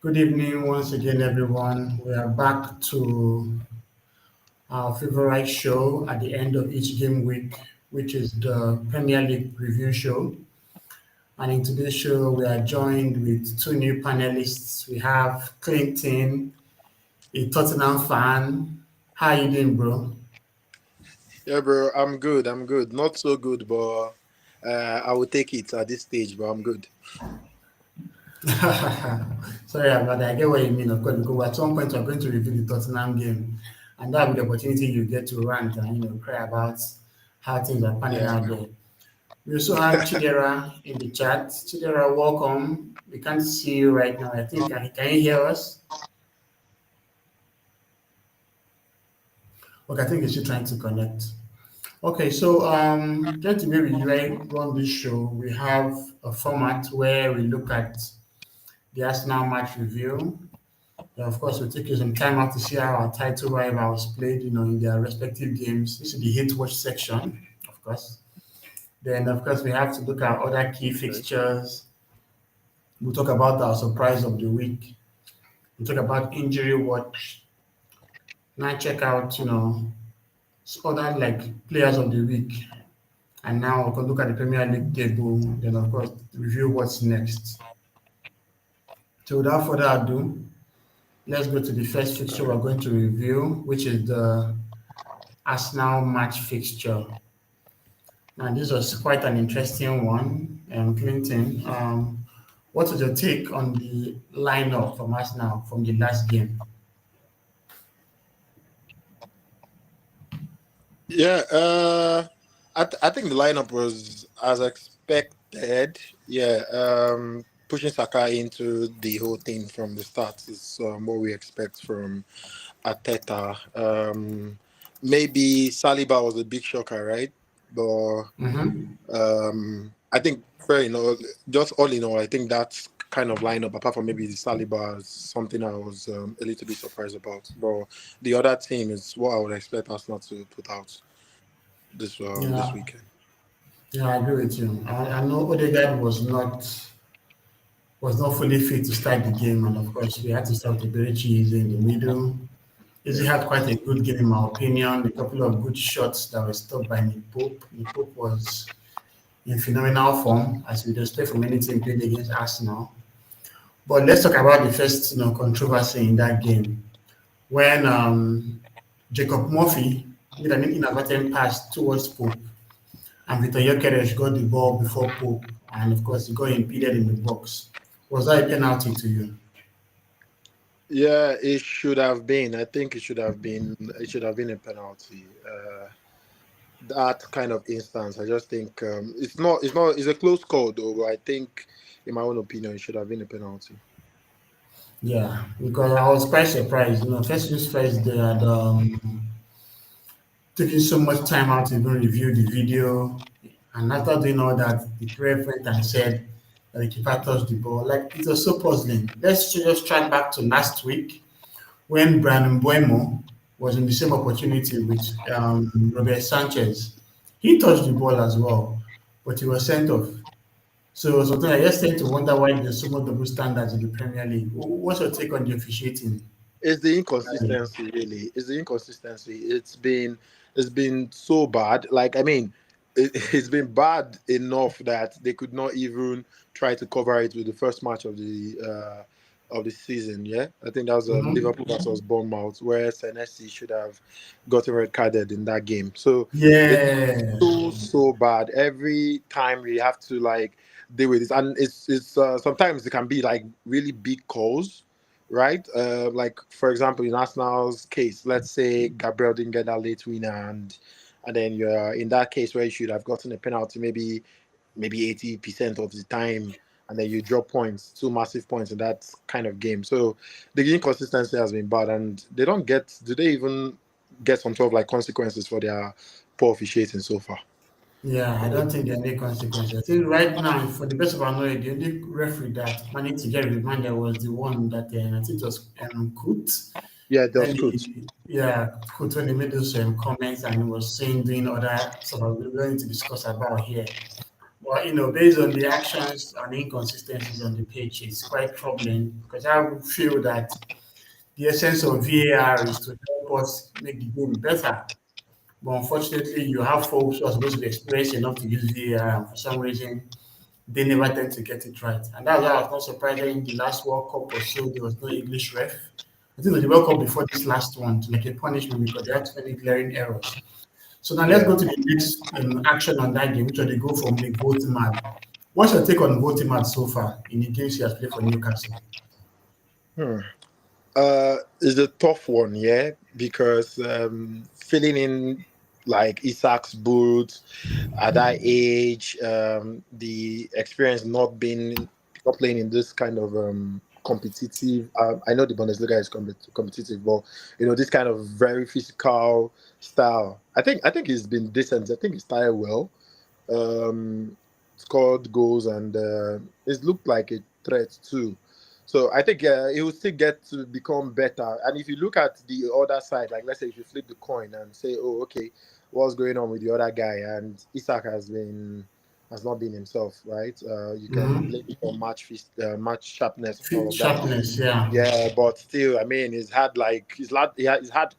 Good evening once again, everyone. We are back to our favorite show at the end of each game week, which is the Premier League review show. And in today's show, we are joined with two new panelists. We have Clinton, a Tottenham fan. How you doing, bro? Yeah, bro, I'm good. I'm good. Not so good, but I will take it at this stage, but I'm good. Sorry about that. I get what you mean, of course, because at some point we're going to review the Tottenham game, and that will be the opportunity you get to rant and cry about how things are panning Yeah. out there. We also have Chidera in the chat. Chidera, welcome. We can't see you right now. I think can you hear us? Okay, I think you're still trying to connect. Okay, so just to maybe run this show, we have a format where we look at the Arsenal match review. Yeah, of course, we'll take you some time out to see how our title rivals played, in their respective games. This is the hate watch section, of course. Then, of course, we have to look at other key Okay. fixtures. We'll talk about our surprise of the week. We'll talk about injury watch. Now check out, other like players of the week. And now we'll look at the Premier League table. Then, of course, review what's next. So, without further ado, let's go to the first fixture we're going to review, which is the Arsenal match fixture. Now, this was quite an interesting one, Clinton. What was your take on the lineup from Arsenal from the last game? Yeah, I think the lineup was as expected. Yeah, pushing Saka into the whole thing from the start is what we expect from Arteta. Maybe Saliba was a big shocker, right? But Mm-hmm. I think fair enough. Just all in all, I think that's kind of lineup. Apart from maybe the Saliba, is something I was a little bit surprised about. But the other team is what I would expect us not to put out this Yeah, weekend. yeah, I agree with you. I know Odegaard was not fully fit to start the game, and of course, we had to start the Berichi in the middle. Izzy had quite a good game, in my opinion. A couple of good shots that were stopped by Nick Pope. Nick Pope was in phenomenal form, as we'd expect from any team playing against Arsenal. But let's talk about the first, controversy in that game when Jacob Murphy made an inadvertent pass towards Pope, and Victor Gyökeres got the ball before Pope, and of course, he got impeded in the box. Was that a penalty to you? Yeah, it should have been. I think it should have been. It should have been a penalty. That kind of instance, I just think it's not. It's not. It's a close call, though. But I think, in my own opinion, it should have been a penalty. Yeah, because I was quite surprised. First things first, they had taking so much time out to even review the video. And after doing all that, the ref went and said that the keeper touched the ball. Like, it was so puzzling. Let's just track back to last week when Brandon Buemo was in the same opportunity with Robert Sanchez. He touched the ball as well, but he was sent off. So sometimes I just tend to wonder why there's so much double standards in the Premier League. What's your take on the officiating? It's the inconsistency, really. It's the inconsistency. It's been so bad. Like, I mean, it's been bad enough that they could not even try to cover it with the first match of the season. Yeah, I think that was Mhm. Liverpool versus Bournemouth, where Senesi should have gotten red carded in that game. So it's Yeah. so bad. Every time we have to like deal with this, and it's sometimes it can be like really big calls, right? Like for example, in Arsenal's case, let's say Gabriel didn't get that late winner, and then you're in that case where you should have gotten a penalty, maybe 80% of the time, and then you drop points, two massive points in that kind of game. So the inconsistency has been bad, and they don't get. Do they even get some sort of like consequences for their poor officiating so far? Yeah, I don't think there are any consequences. I think right now, for the best of our knowledge, the only referee that managed to get remanded was the one that I think it was Kut. Yeah, When that's good. Kut, when he made those comments and he was saying doing other stuff we are going to discuss about here. Well, based on the actions and inconsistencies on the pitch, it's quite troubling because I would feel that the essence of VAR is to help us make the game better. But unfortunately, you have folks who are supposed to be experienced enough to use VAR, and for some reason, they never tend to get it right. And that's why I was not surprised that in the last World Cup or so, there was no English ref. I think it was the World Cup before this last one to make a punishment because they had too many glaring errors. So now let's Yeah. go to the next action on that game, which was the goal from the Votiman. What's your take on Votiman so far in the games he has played for Newcastle? Hmm. It's a tough one, yeah, because filling in like Isaac's boots at that age, the experience not playing in this kind of competitive. I know the Bundesliga is competitive, but this kind of very physical style. I think he's been decent. I think he started well. Um, Scored goals and it's looked like a threat too. So I think he will still get to become better. And if you look at the other side, like let's say if you flip the coin and say, oh, okay, what's going on with the other guy? And Isaac has not been himself, right? You can Mm-hmm. blame it on match sharpness and all Fit of that. sharpness, yeah. Yeah, but still, I mean, he's had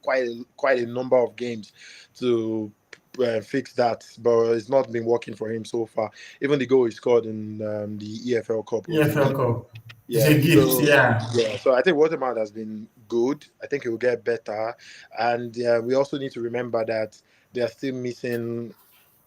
quite a number of games to fix that, but it's not been working for him so far. Even the goal he scored in the EFL Cup was a EFL gift. Cup. It's a Yeah, gift, so yeah. yeah, so I think Waterman has been good. I think he will get better, and we also need to remember that they are still missing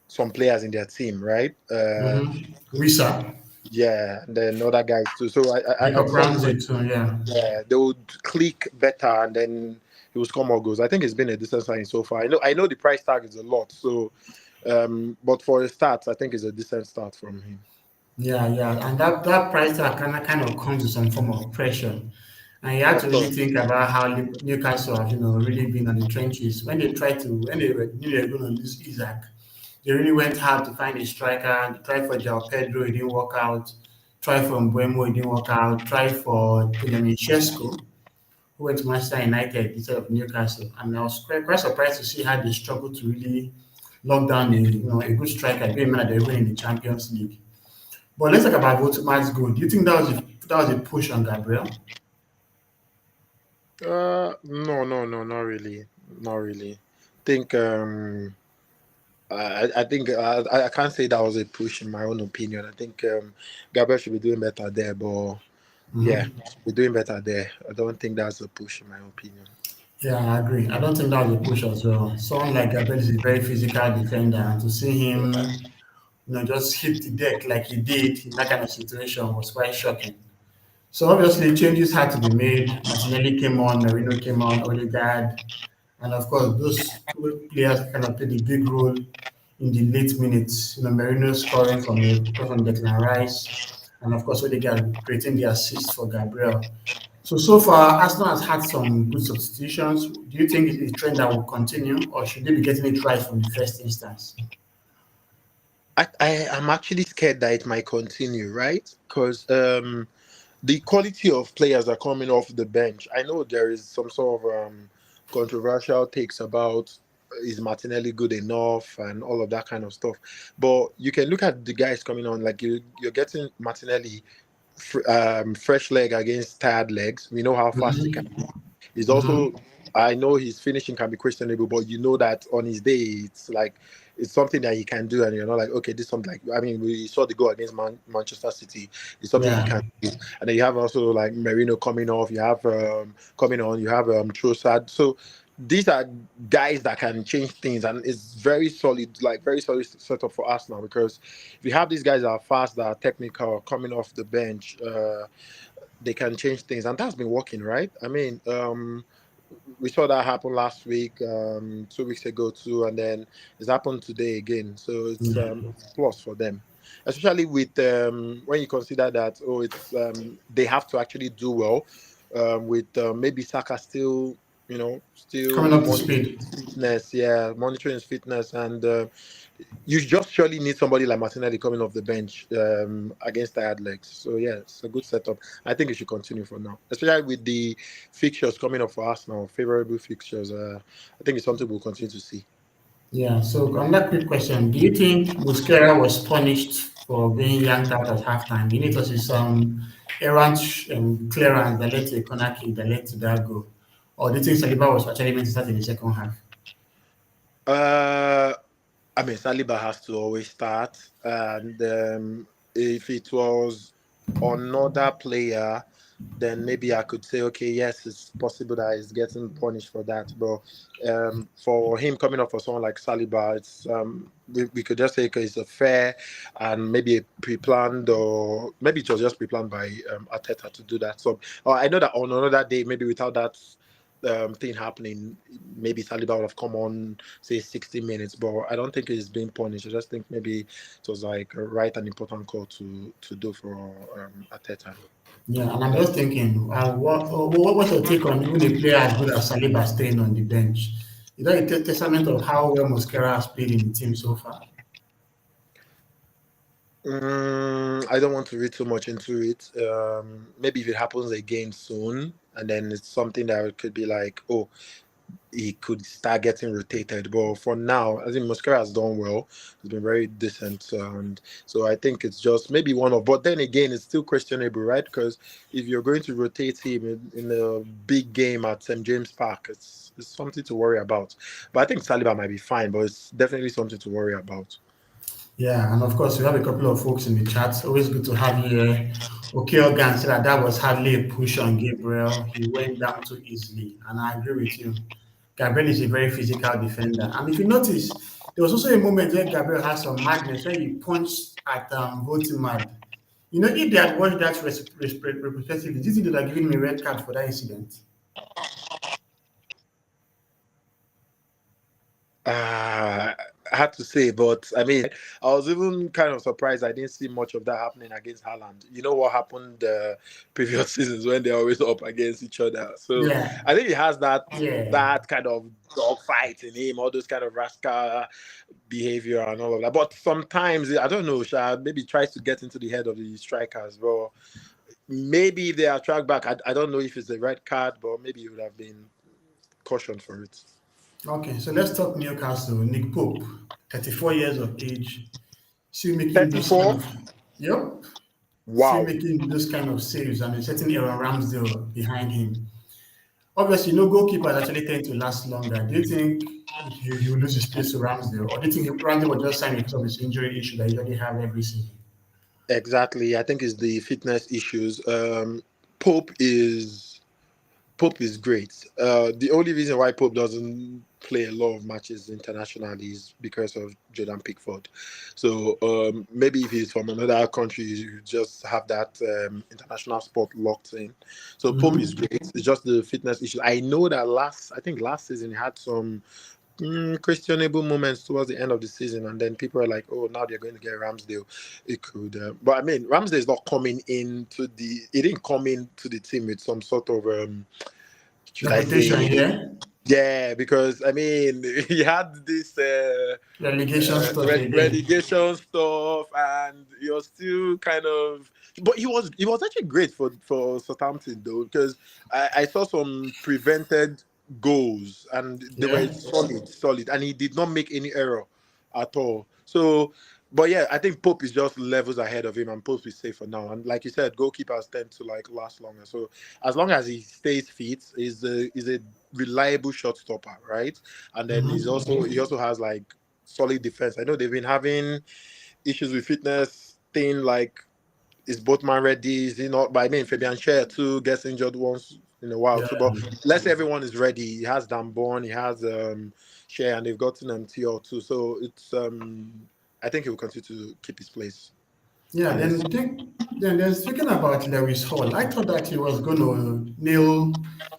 some players in their team, right? Mm-hmm. Wisa. Yeah, and then other guys too. So at Jacob some Ramsey point, too, yeah. yeah, they would click better, and then he will score more goals. I think it's been a decent signing so far. I know the price tag is a lot, so but for a start, I think it's a decent start from him. Yeah, yeah. And that price tag kind of comes with some form of pressure. And you have Of to really course. think about how Newcastle have, really been on the trenches. When they knew they were going to lose Isaac, they really went hard to find a striker. They tried for João Pedro, it didn't work out. Tried for Mbeumo, it didn't work out. Tried for Benjamin Sesko, who went to Manchester United instead of Newcastle. And I was quite surprised to see how they struggled to really lock down a good striker, being that they're even in the Champions League. But let's talk about Votuma's goal. Do you think that was a push on Gabriel? No, no, no, not really, not really. Think I think I can't say that was a push in my own opinion. I think Gabriel should be doing better there, but yeah, Mhm. we're doing better there. I don't think that's a push in my opinion. Yeah, I agree. I don't think that was a push as well. Someone like Gabriel is a very physical defender, and to see him, just hit the deck like he did in that kind of situation was quite shocking. So obviously changes had to be made. Martinelli came on, Merino came on, Odegaard, and of course those two players kind of played a big role in the late minutes. Merino scoring from a cross from Declan Rice, and of course Odegaard creating the assist for Gabriel. So far, Arsenal has had some good substitutions. Do you think it's a trend that will continue, or should they be getting it right from the first instance? I am actually scared that it might continue, right? Because the quality of players are coming off the bench. I know there is some sort of controversial takes about is Martinelli good enough and all of that kind of stuff. But you can look at the guys coming on, like you're getting Martinelli fresh leg against tired legs. We know how fast he can Mm-hmm. be. He's Mm-hmm. also, I know his finishing can be questionable, but you know that on his day, it's like it's something that he can do, and you're not like, okay, this is something like. I mean, we saw the goal against Manchester City. It's something he Yeah. can do, and then you have also like Merino coming off. You have coming on. You have Trossard. So these are guys that can change things, and it's very solid, like very solid setup for us now because if you have these guys that are fast, that are technical, coming off the bench, they can change things, and that's been working, right? I mean, we saw that happen last week, 2 weeks ago too, and then it's happened today again. So Yeah. it's a plus for them, especially with when you consider that it's they have to actually do well with maybe Saka still, Coming still up to monitoring speed. his fitness, yeah, monitoring his fitness, and you just surely need somebody like Martinelli coming off the bench against tired legs. So yeah, it's a good setup. I think it should continue for now, especially with the fixtures coming up for Arsenal, favorable fixtures. I think it's something we'll continue to see. Yeah. So another quick question: do you think Musquera was punished for being yanked out at halftime. You need to see some errant clearance that led to a corner kick that led to that goal. Or do you think Saliba was actually meant to start in the second half? Uh, I mean, Saliba has to always start, and if it was another player, then maybe I could say, okay, yes, it's possible that he's getting punished for that. But for him coming up for someone like Saliba, it's we could just say okay, it's a fair and maybe a pre-planned, or maybe it was just pre-planned by Arteta to do that. So I know that on another day, maybe without that thing happening, maybe Saliba would have come on, say 60 minutes, but I don't think he's being punished. I just think maybe it was like a right and important call to do for Arteta. Yeah, and I'm just thinking, what's your take on even a player as good as Saliba staying on the bench? Is that a testament of how well Mosquera has played in the team so far? I don't want to read too much into it. Maybe if it happens again soon, and then it's something that could be like, oh, he could start getting rotated. But for now, I think Mosquera has done well. He's been very decent, and so I think it's just maybe one of. But then again, it's still questionable, right? Because if you're going to rotate him in a big game at St James Park, it's something to worry about. But I think Saliba might be fine, but it's definitely something to worry about. Yeah, and of course, we have a couple of folks in the chat. Always good to have you here. Okay, Organ said that was hardly a push on Gabriel. He went down too easily, and I agree with you. Gabriel is a very physical defender. And if you notice, there was also a moment where Gabriel had some madness when he punched at Votimad. You know, if they had watched that retrospectively, this would have given him a red card for that incident. I had to say, but I mean, I was even kind of surprised I didn't see much of that happening against Haaland. You know what happened previous seasons when they're always up against each other. So Yeah, I think he has yeah. that kind of dog fight in him, all those kind of rascal behavior and all of that. But sometimes I don't know, Sha, maybe tries to get into the head of the strikers. Well, maybe if they are tracked back. I don't know if it's the red card, but maybe he would have been cautioned for it. Okay, so let's talk Newcastle. Nick Pope, 34 years of age, still making those kind 34. of, yep, still Wow. making those kind of saves and setting Aaron Ramsdale behind him. Obviously, no goalkeepers actually tend to last longer. Do you think he will lose his place to Ramsdale, or do you think Ramsdale will just sign because of his injury issue that he already have every season? Exactly. I think it's the fitness issues. Pope is Pope is great. The only reason why Pope doesn't play a lot of matches internationally is because of Jordan Pickford. So maybe if he's from another country, you just have that international spot locked in. So Pope is Mm-hmm. great. It's just the fitness issue. I know that I think last season he had some questionable moments towards the end of the season, and then people are like, "Oh, now they're going to get Ramsdale." It could, but I mean, Ramsdale is not coming into the. He didn't come into the team with some sort of, should I Reputation, say, yeah. yeah, because I mean, he had this Relegation stuff again. relegation stuff, and he was still kind of. But he was actually great for Southampton though, because I saw some prevented goals and they were Yeah. solid, and he did not make any error at all. So, but yeah, I think Pope is just levels ahead of him, and Pope is safe for now. And like you said, goalkeepers tend to like last longer. So as long as he stays fit, is a reliable shot stopper, right? And then Mm-hmm. he also has like solid defense. I know they've been having issues with fitness thing like is Botman ready? Is he not? But I mean Fabian Schär too gets injured once in a while Yeah. too. But let's say everyone is ready. He has Damborn, he has Schär, and they've gotten TL too. So it's I think he will continue to keep his place. Yeah, And it's then speaking about Lewis Hall, I thought that he was going to nail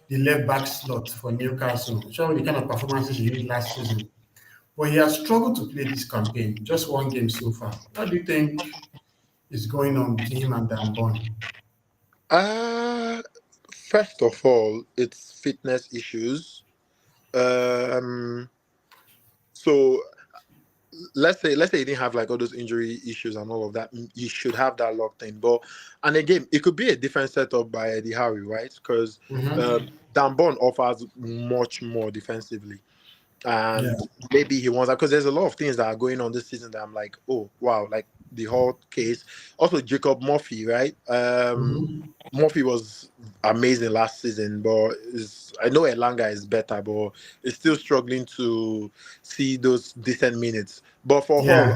the left back slot for Newcastle, showing the kind of performances he did last season. But he has struggled to play this campaign, just one game so far. What do you think is going on between him and Dan Burn? uh first of all, it's fitness issues. Um so let's say he didn't have like all those injury issues and all of that, you should have that locked in. But and again, it could be a different setup by Eddie Howe, right? Because Mm-hmm. Dan Burn offers much more defensively. Yeah. and maybe he wants that because there's a lot of things that are going on this season that I'm like, oh wow, like the whole case. Also, Jacob Murphy, right? Mhm. Murphy was amazing last season, but I know Elanga is better, but it's still struggling to see those decent minutes. But for Hall,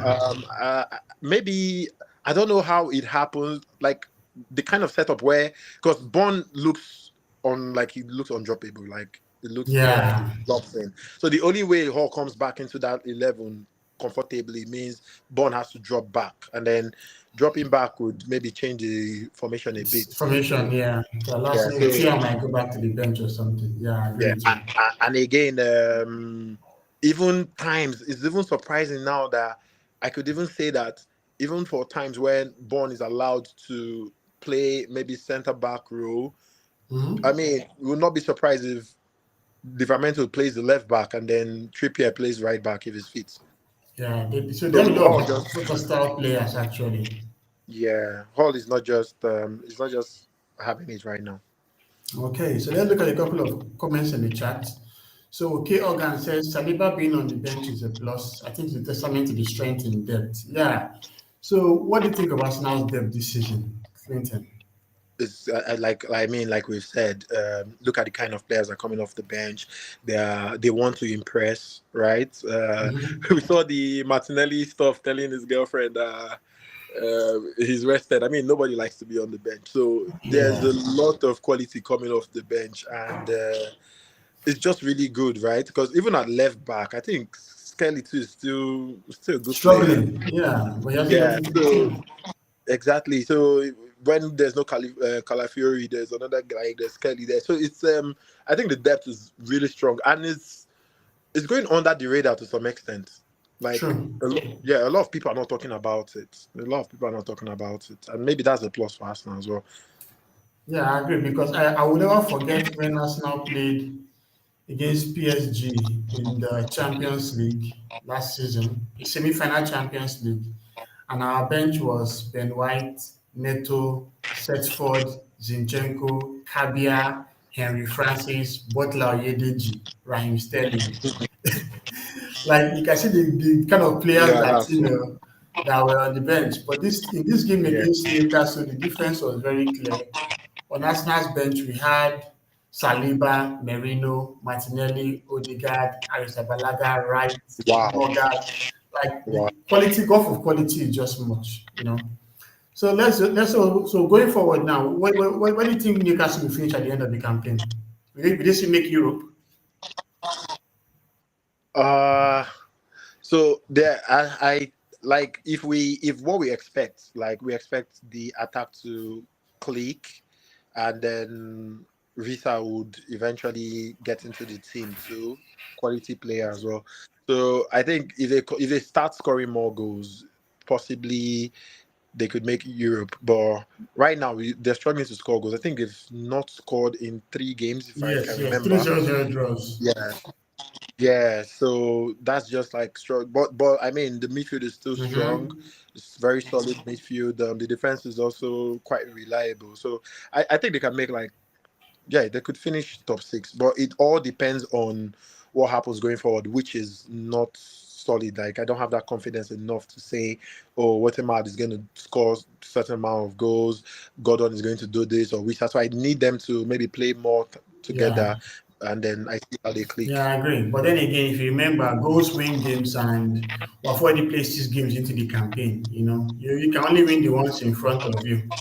Yeah. maybe I don't know how it happens. Like the kind of setup where because Bond looks on like he looks undroppable, like it looks Yeah. drops in. So the only way Hall comes back into that 11 comfortably means Bond has to drop back, and then dropping back would maybe change the formation a It's bit. formation, yeah. To allow Yeah. maybe So Tia might go back to the bench or something. Yeah, I agree yeah, with you. and again, even times it's even surprising now that I could even say that even for times when Bond is allowed to play maybe center back role, I Mhm. mean, we will not be surprised if Livramento plays the left back and then Trippier plays right back if it's fit. Yeah, so they So have a lot Hall of just versatile players actually. yeah, Hall is not just it's not just having it right now. Okay, so let's look at a couple of comments in the chat. So K Organ says Saliba being on the bench is a plus. I think it's a testament to the strength in depth. Yeah. So what do you think of Arsenal's depth this season, Clinton? It's like I mean, like we've said, look at the kind of players that are coming off the bench. They want to impress, right? Mhm. We saw the Martinelli stuff telling his girlfriend he's rested. I mean, nobody likes to be on the bench, so there's Yeah. a lot of quality coming off the bench, and it's just really good, right? Because even at left back, I think Skelly too is still a good player. Struggling. Yeah, but he hasn't got Yeah, into the so team. exactly. So when there's no Calafiori, there's another guy. There's Kelly there. So it's I think the depth is really strong, and it's going under the radar to some extent. Like True. yeah, a lot of people are not talking about it. A lot of people are not talking about it, and maybe that's a plus for Arsenal as well. Yeah, I agree because I will never forget when Arsenal played against PSG in the Champions League last season, the semi-final Champions League, and our bench was Ben White, Neto, Setford, Zinchenko, Kabia, Henry Francis, Butler Oyedeji, Raheem Sterling. Like you can see the kind of players Yeah, that that's true. that were on the bench. But this in this game Yeah, against Newcastle, the difference was very clear. On Arsenal's bench, we had Saliba, Merino, Martinelli, Odegaard, Arrizabalaga, Wright, wow, Morgan. Like wow. the quality, golf of quality is just much. So so going forward now, where do you think Newcastle will finish at the end of the campaign? Will they still make Europe? Uh So there, I like if what we expect, like we expect the attack to click, and then Risa would eventually get into the team too, quality player as well. So I think if they start scoring more goals, possibly they could make Europe. But right now they're struggling to score goals. I think they've not scored in 3 games, if I can Yes, three remember. zero zero draws. Yeah, yeah, so that's just like strong, but I mean the midfield is still strong. Mm-hmm. It's very solid midfield. The defense is also quite reliable. So I think they can make like yeah they could finish top six, but it all depends on what happens going forward, which is not solid. Like I don't have that confidence enough to say, oh, Watermark is going to score certain amount of goals, Gordon is going to do this or which. That's why I need them to maybe play more Yeah. together, and then I see how they click. Yeah, I agree. But then again, if you remember, goals win games, and we've already placed these games into the campaign. You can only win the ones in front of you.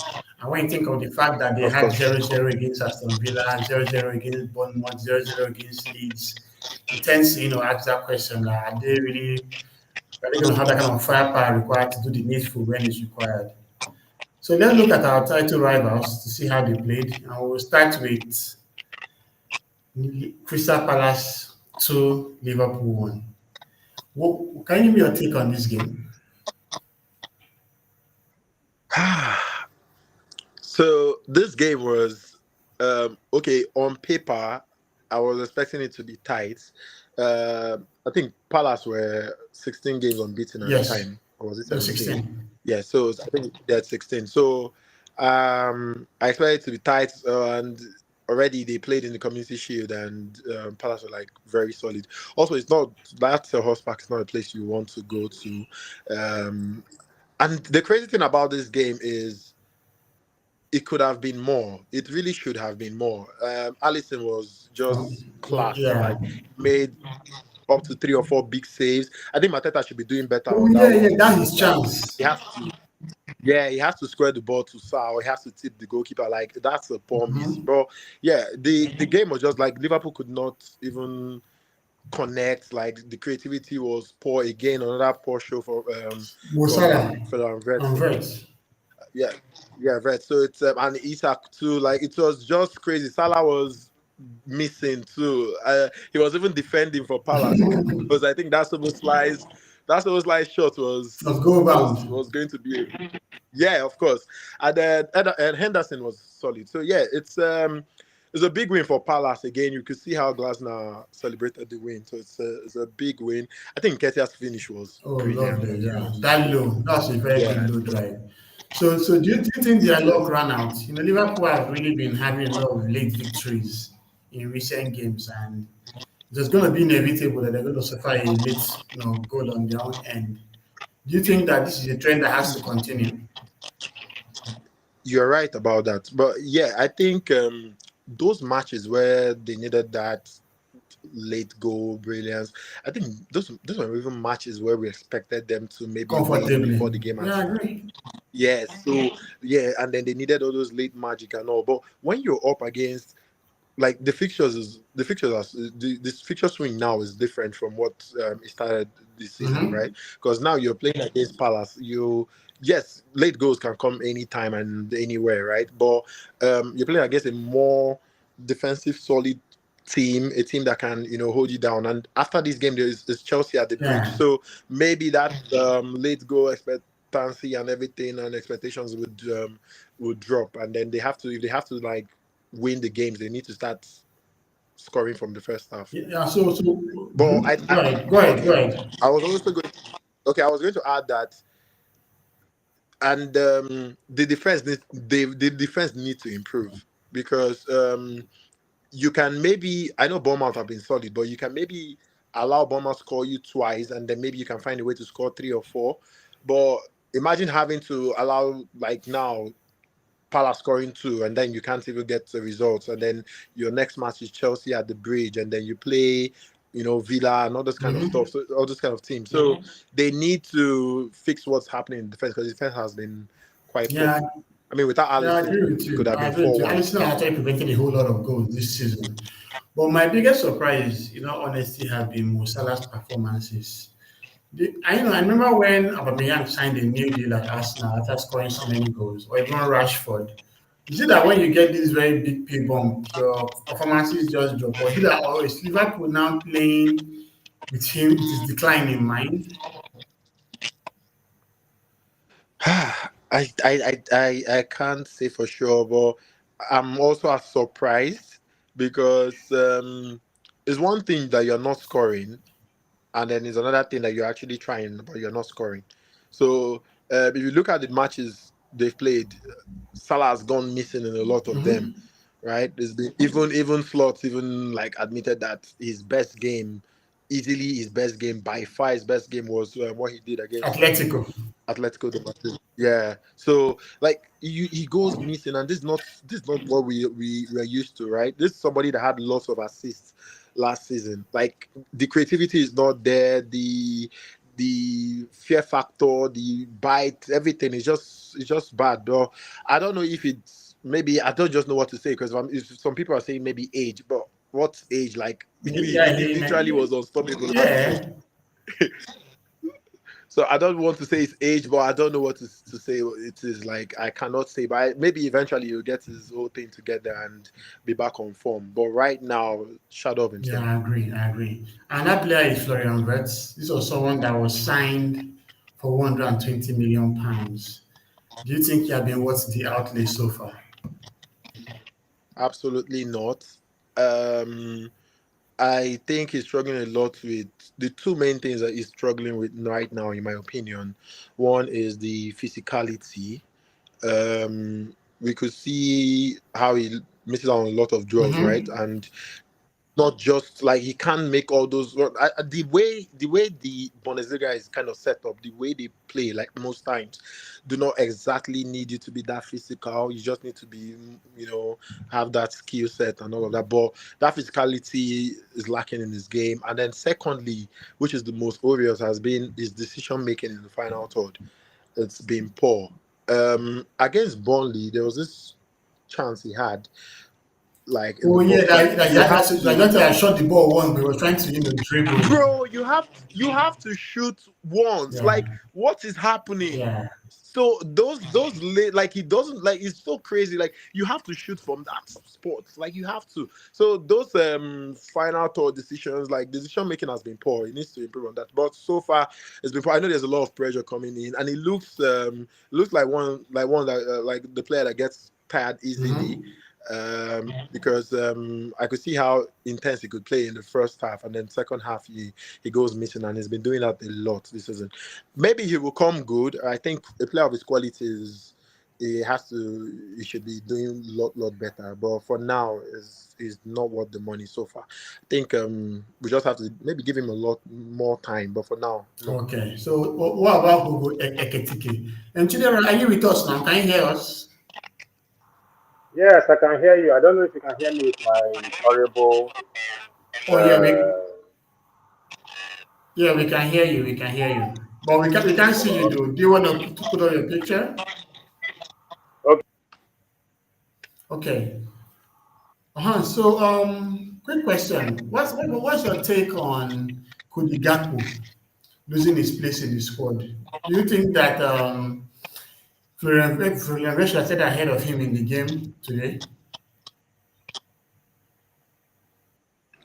And when you think of the fact that they Of had course. 0-0 against Aston Villa, 0-0 against Bournemouth, 0-0 against Leeds, it tends to, ask that question, are they going to have that kind of firepower required to do the needful when it's required? So let's look at our title rivals to see how they played. And we'll start with Crystal Palace 2, Liverpool 1. Can you give me your take on this game? So this game was okay on paper. I was expecting it to be tight. I think Palace were 16 games unbeaten at the Yes, time, or was it they're 17? 16. Yeah, so I think they're 16. So I expected it to be tight, and already they played in the Community Shield, and Palace were like very solid. Also, it's not that Selhurst Park is not a place you want to go to. Um, and the crazy thing about this game is it could have been more. It really should have been more. Allison was just class. Yeah. Like made up to 3 or 4 big saves. I think Mateta should be doing better Oh on that yeah, one yeah, that's too. his Like chance. he has to, yeah, he has to square the ball to Sal. He has to tip the goalkeeper. Like that's a poor miss. Mm-hmm. But yeah, the game was just like Liverpool could not even connect. Like the creativity was poor again. Another poor show Mo Salah from Federer Red. on Vert. Yeah, yeah, right. So it's and Isak too. Like it was just crazy. Salah was missing too. He was even defending for Palace because I think that's almost like shot Of goal bound. was going to be yeah, of course. And then and Henderson was solid. So yeah, it's a big win for Palace again. You could see how Glasner celebrated the win. So it's a big win. I think Nketiah's finish was Oh, brilliant lovely. as Yeah, well. that So low. That's a very good yeah, low drive. So do you think their it luck was. ran out? Liverpool have really been having a lot of late victories in recent games, and there's going to be inevitable that they're going to suffer a late, goal on their own end. Do you think that this is a trend that has to continue? You're right about that. But yeah, I think those matches where they needed that late goal brilliance, I think those were even matches where we expected them to maybe win Comfortably. before the game Yeah, I has. agree. Yeah, so yeah, and then they needed all those late magic and all. But when you're up against like the fixtures are this fixture swing now is different from what it started this season, Mm-hmm. right? Because now you're playing against Palace. You yes, late goals can come anytime and anywhere, right? But you're playing against a more defensive, solid team, a team that can hold you down. And after this game, is Chelsea at the bridge, Yeah. so maybe that late goal expectancy and everything and expectations would drop, and then they have to if they have to like win the games, they need to start scoring from the first half. Yeah. So But go ahead. Go ahead. Go okay, ahead. I was also going. Okay, I was going to add that, and the defense need to improve because you can maybe I know Bournemouth have been solid, but you can maybe allow Bournemouth score you twice, and then maybe you can find a way to score 3 or 4. But imagine having to allow like now Palace scoring 2, and then you can't even get the results. And then your next match is Chelsea at the bridge, and then you play, Villa and all this kind of Mm-hmm. stuff. So all this kind of teams. So they need to fix what's happening in defense because defense has been quite poor. Yeah. I mean, without Yeah, I Allison, agree with it could you. have I been agree with you. 4-1. Alisson actually prevented a whole lot of goals this season. But my biggest surprise, honestly, has been Mo Salah's performances. I remember when Aubameyang signed a new deal at Arsenal after scoring so many goals, or even Rashford. Is it that when you get this very big pay bump, your performances just drop? Or is it that is Liverpool now playing with him with his decline in mind? I can't say for sure, but I'm also as surprised because it's one thing that you're not scoring, and then it's another thing that you're actually trying, but you're not scoring. So if you look at the matches they've played, Salah has gone missing in a lot of them, Mm-hmm. right? There's been even Slots even like admitted that his best game, easily his best game by far, his best game was what he did against Atletico. Atletico de Madrid. Yeah. So like he goes missing, and this is not what we are used to, right? This is somebody that had lots of assists last season. Like the creativity is not there, the fear factor, the bite, everything is just bad. Though I don't know if it's maybe I don't just know what to say because if some people are saying maybe age, but what's age like? Yeah, He literally was unstoppable last season. yeah. So I don't want to say his age, but I don't know what to say. It is like I cannot say, but maybe eventually he'll get his whole thing together and be back on form. But right now, shadow of Yeah, himself. I agree. I agree. And that player is Florian Wirtz. This was someone that was signed for 120 million pounds. Do you think he has been worth the outlay so far? Absolutely not. Um, I think he's struggling a lot with the two main things that he's struggling with right now, in my opinion. One is the physicality. We could see how he missing out on a lot of draws, right? Mm-hmm. And not just like he can't make all those the way the Bundesliga is kind of set up, the way they play, like most times, do not exactly need you to be that physical. You just need to be, have that skill set and all of that. But that physicality is lacking in his game. And then secondly, which is the most obvious, has been his decision making in the final third. It's been poor. Against Burnley, there was this chance he had, like in the Oh yeah, box, like that you have like to. that I shot the ball once, but he was trying to dribble. Bro, you have to shoot once. Yeah, Like, what is happening? yeah. So like he doesn't, like, it's so crazy. Like, you have to shoot from that spot. Like, you have to. So those final thought decisions, like, decision making has been poor. He needs to improve on that. But so far it's been poor. I know there's a lot of pressure coming in, and it looks like one that like the player that gets tired easily, Mm-hmm. because I could see how intense he could play in the first half, and then second half he goes missing, and he's been doing that a lot this season. Maybe he will come good. I think a player of his qualities, he should be doing lot better. But for now, is not worth the money so far. I think we just have to maybe give him a lot more time. But for now, no. Okay. So what about Hugo Eketike? And children, are you with us now? Can you hear us? Yes, I can hear you. I don't know if you can hear me with my horrible. Oh yeah, Uh, we can hear you. We can hear you. But we can't see you though. Do you want to put on your picture? okay. Okay. So quick question. What's your take on Cody Gakpo losing his place in the squad? Do you think that Florian Wirtz started ahead of him in the game today?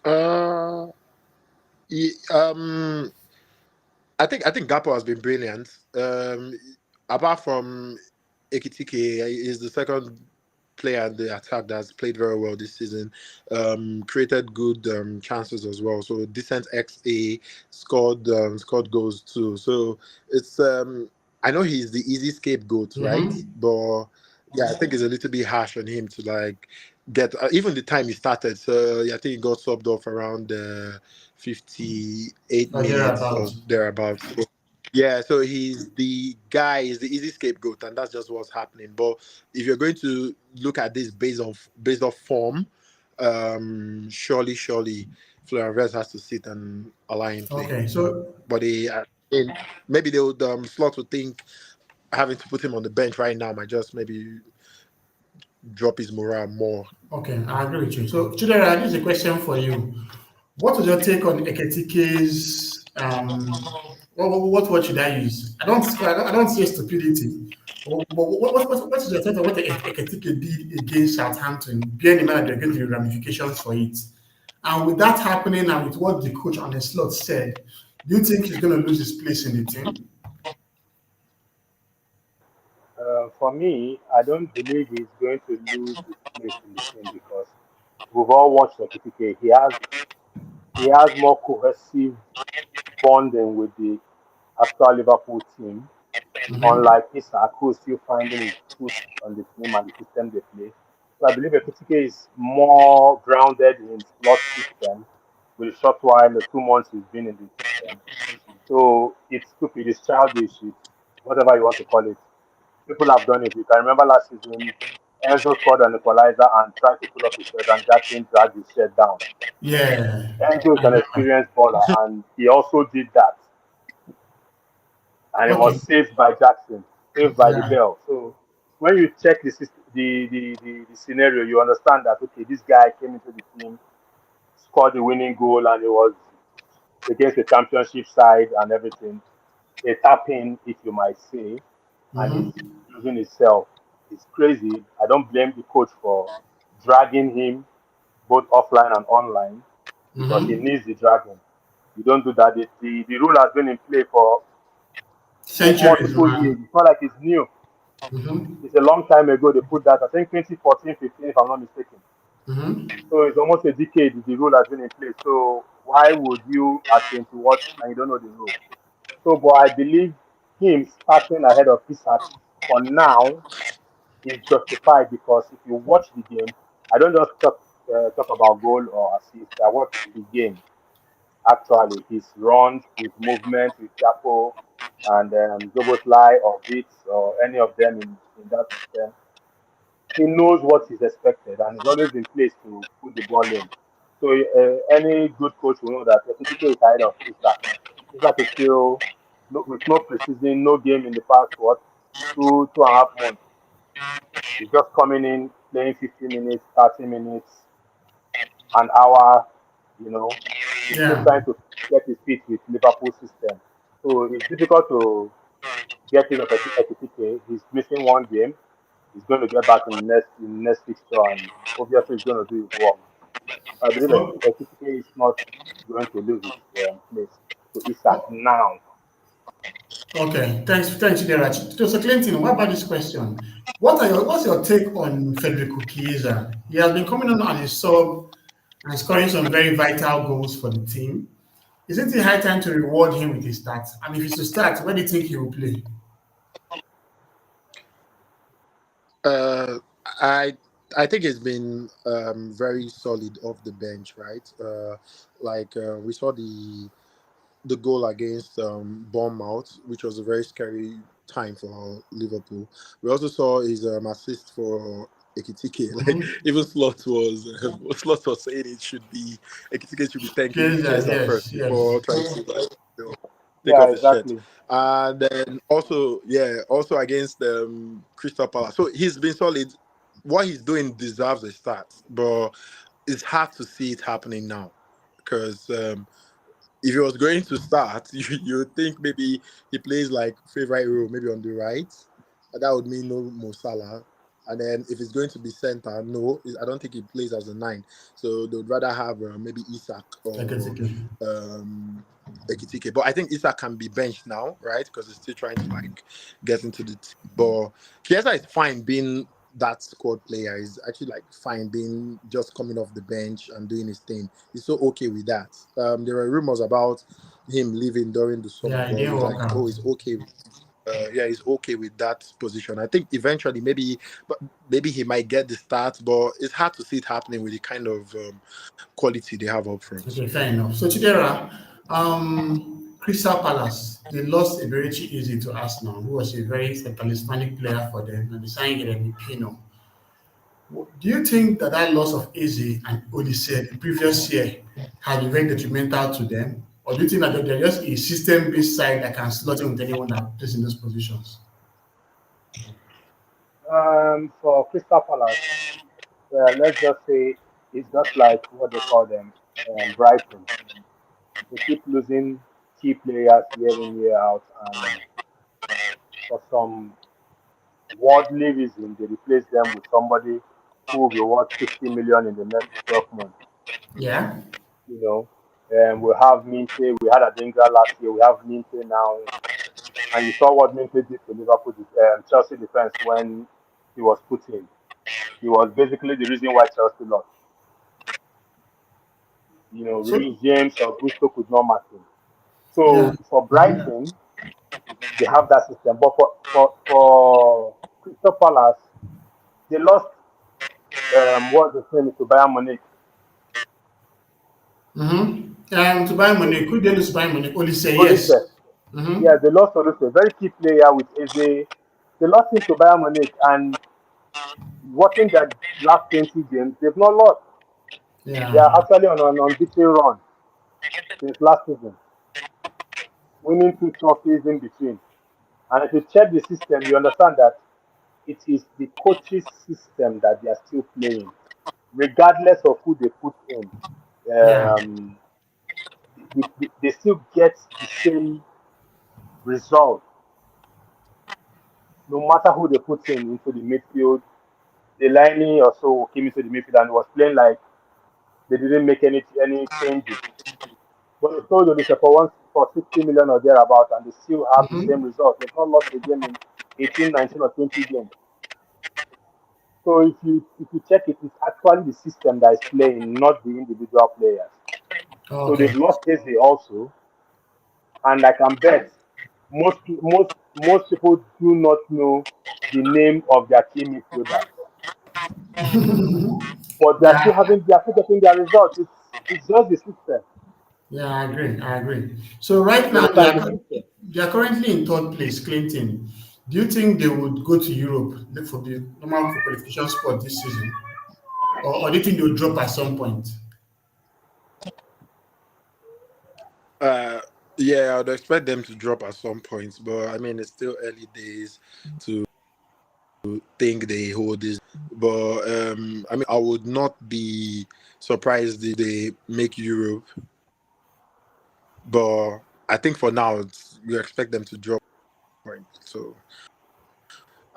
Uh, he, I think Gapo has been brilliant. Apart from Ekitike, is the second player in the attack that's played very well this season. Created good chances as well. So decent XA, scored goals too. So it's I know he's the easy scapegoat, right? Mm-hmm. But yeah, I think it's a little bit harsh on him to like get even the time he started. So yeah, I think he got subbed off around 58 Or minutes or thereabouts. thereabouts. So, yeah, so he's the easy scapegoat, and that's just what's happening. But if you're going to look at this based off form, surely Florian Wirtz has to sit and allow him play. Okay. So But maybe they would Slot would think having to put him on the bench right now might just maybe drop his morale more. okay, I agree with you. So Chidera, this is a question for you. What is your take on Eketike's what should I use? I don't see stupidity. What is your take on what Eketike did against Southampton, bearing in mind that there are going to be ramifications for it? And with that happening and with what the coach on the slot said, do you think he's going to lose his place in the team? For me, I don't believe he's going to lose his place in the team because we've all watched Ekitike. He has more cohesive bonding with the actual Liverpool team, Mm-hmm. unlike Isak, who is still finding his foot on the team and the system they play. So I believe Ekitike is more grounded in slot system with a short while, the 2 months he's been in the system. So it's stupid, it's childish, it's whatever you want to call it. People have done it. You can remember last season, Enzo scored an equalizer and tried to pull up his shirt, and Jackson dragged his shirt down. Yeah, Enzo is I an remember. experienced baller, and he also did that, and it was Okay, saved by Jackson, saved by the yeah. bell. So when you check the scenario, you understand that okay, this guy came into the team, scored the winning goal, and it was against the championship side and everything. A tap in, if you might say, and he's Mm-hmm. losing himself. It's crazy. I don't blame the coach for dragging him both offline and online because he Mm-hmm. needs the dragging. You don't do that. The rule has been in play for Centuries, multiple years. man. It's not like it's new. Mm-hmm. It's a long time ago they put that. I think 2014, 15, if I'm not mistaken. Mm-hmm. So it's almost a decade the rule has been in place. So why would you at 20 what and you don't know the rule? So, but I believe him starting ahead of Isak for now is justified because if you watch the game, I don't just talk about goal or assist. I watch the game actually. His runs, his movement with Chapo and Zoboslai or Beats or any of them in that system. He knows what is expected and he's always in place to put the ball in. So any good coach will know that Ekitike is ahead of Isaac. Isaac is still with no precision, no game in the past, what, 2.5 months. He's just coming in, playing 50 minutes, 30 minutes, an hour, you know. He's still Yeah. trying to get his feet with Liverpool system. So it's difficult to get rid of Ekitike. He's missing one game. He's going to get back in next fixture and obviously he's going to do his work. I believe Oh, Ekitike is not going to lose his place to Isak now. okay. Thanks, Chidera. So Clinton, what about this question? What's your take on Federico Chiesa? He has been coming on as a sub and scoring some very vital goals for the team. Isn't it high time to reward him with his stats? And if he's to start, where do you think he will play? Uh, I I think it's been very solid off the bench, right? We saw the goal against Bournemouth, which was a very scary time for Liverpool. We also saw his assist for Ekitike. Like Mm-hmm. even Slot was saying it should be Ekitike should be thanking Chiesa, Chiesa yes, first yes. before trying to take Yeah, off his shirt. exactly. And then also, yeah, also against Crystal Palace. So he's been solid. What he's doing deserves a start, but it's hard to see it happening now because if he was going to start, you would think maybe he plays like favorite role, maybe on the right. And that would mean no Mo Salah. And then if it's going to be center, no, I don't think he plays as a nine. So they would rather have maybe Isak or Ekitike. um, Ekitike. But I think Isak can be benched now, right? Because he's still trying to like get into the team. But Chiesa is fine being that squad player. He's actually like fine being just coming off the bench and doing his thing. He's so okay with that. There were rumors about him leaving during the summer, Yeah, it but didn't he's work like, oh, out. he's okay. Yeah, he's okay with that position. I think eventually, maybe he might get the start, but it's hard to see it happening with the kind of quality they have up front. Okay, fair enough. So Chidera, Crystal Palace, they lost Eberechi Easy to Arsenal, who was a very talismanic player for them, and they signed Jeremy Pino. Do you think that loss of Easy and Odyssey the previous year has been very detrimental to them? Or do you think that they're just a system-based side that can slot in with anyone that plays in those positions? For Crystal Palace, let's just say it's just like what they call them, Brighton. They keep losing key players year in year out, and for some worldly reason, they replace them with somebody who will be worth 50 million in the next 12 months. Yeah. You know, we have Minte, we had Adingra last year, we have Minte now, and you saw what Minte did to Liverpool, Chelsea defense when he was put in. He was basically the reason why Chelsea lost. So, Reece James or Gusto could not match him. yeah. So for Brighton, they have that system. But for Crystal Palace, they lost what's the name to Bayern Munich. Mm-hmm. To buy money, could they lose to buy money? Only say Olise. yes. Yeah, Mm-hmm. they lost Olise, very key player with Eze. They lost him to Bayern Munich, and watching their last 20 games, they've not lost. They Yeah. are actually on an unbeaten run since last season, winning two trophies in between. And if you check the system, you understand that it is the coach's system that they are still playing, regardless of who they put in. Yeah. Um, they still get the same result, no matter who they put in into the midfield. Delaney also came into the midfield and was playing like they didn't make any changes. But they told you for once for 60 million or thereabout, and they still have the same Mm-hmm. result. They've not lost a game in 18, 19, or 20 games. So if you check it, it's actually the system that is playing, not the individual players. So they've Okay. lost Eze also, and I can bet most people do not know the name of their key midfielders. but Yeah, they are still getting their results. It's just the system. yeah, I agree. I agree. So right You now understand the system? they are currently in third place, Clinton. Do you think they would go to Europe for the normal for qualification spot this season, or do you think they will drop at some point? Uh, yeah, I'd expect them to drop at some point, but I mean, it's still early days to think they hold this. But I mean, I would not be surprised if they make Europe. But I think for now, we expect them to drop point. So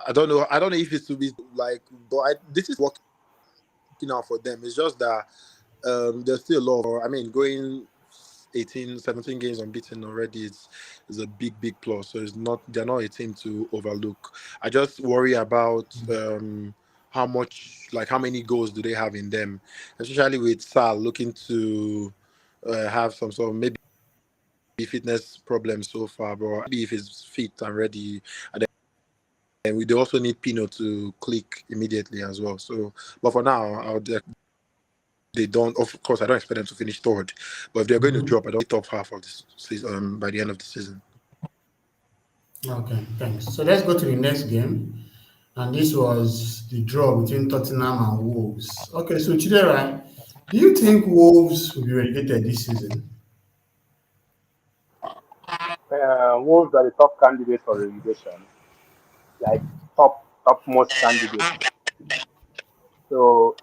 I don't know. I don't know if it's to be like, but this is working out for them. It's just that there's still a lot of, I mean, going 18, 17 games unbeaten already is a big plus. So they're not a team to overlook. I just worry about how much, like how many goals do they have in them, especially with Sal looking to have some sort of maybe fitness problems so far, but maybe if he's fit and ready, and then we do also need Pino to click immediately as well. So, but for now, they don't. Of course, I don't expect them to finish third, but if they're going to Mhm. drop, I don't top half of this season by the end of the season. Okay, thanks. So let's go to the next game. And this was the draw between Tottenham and Wolves. Okay, so Chidera, do you think Wolves will be relegated this season? Wolves are the top candidates for relegation, like topmost candidates. So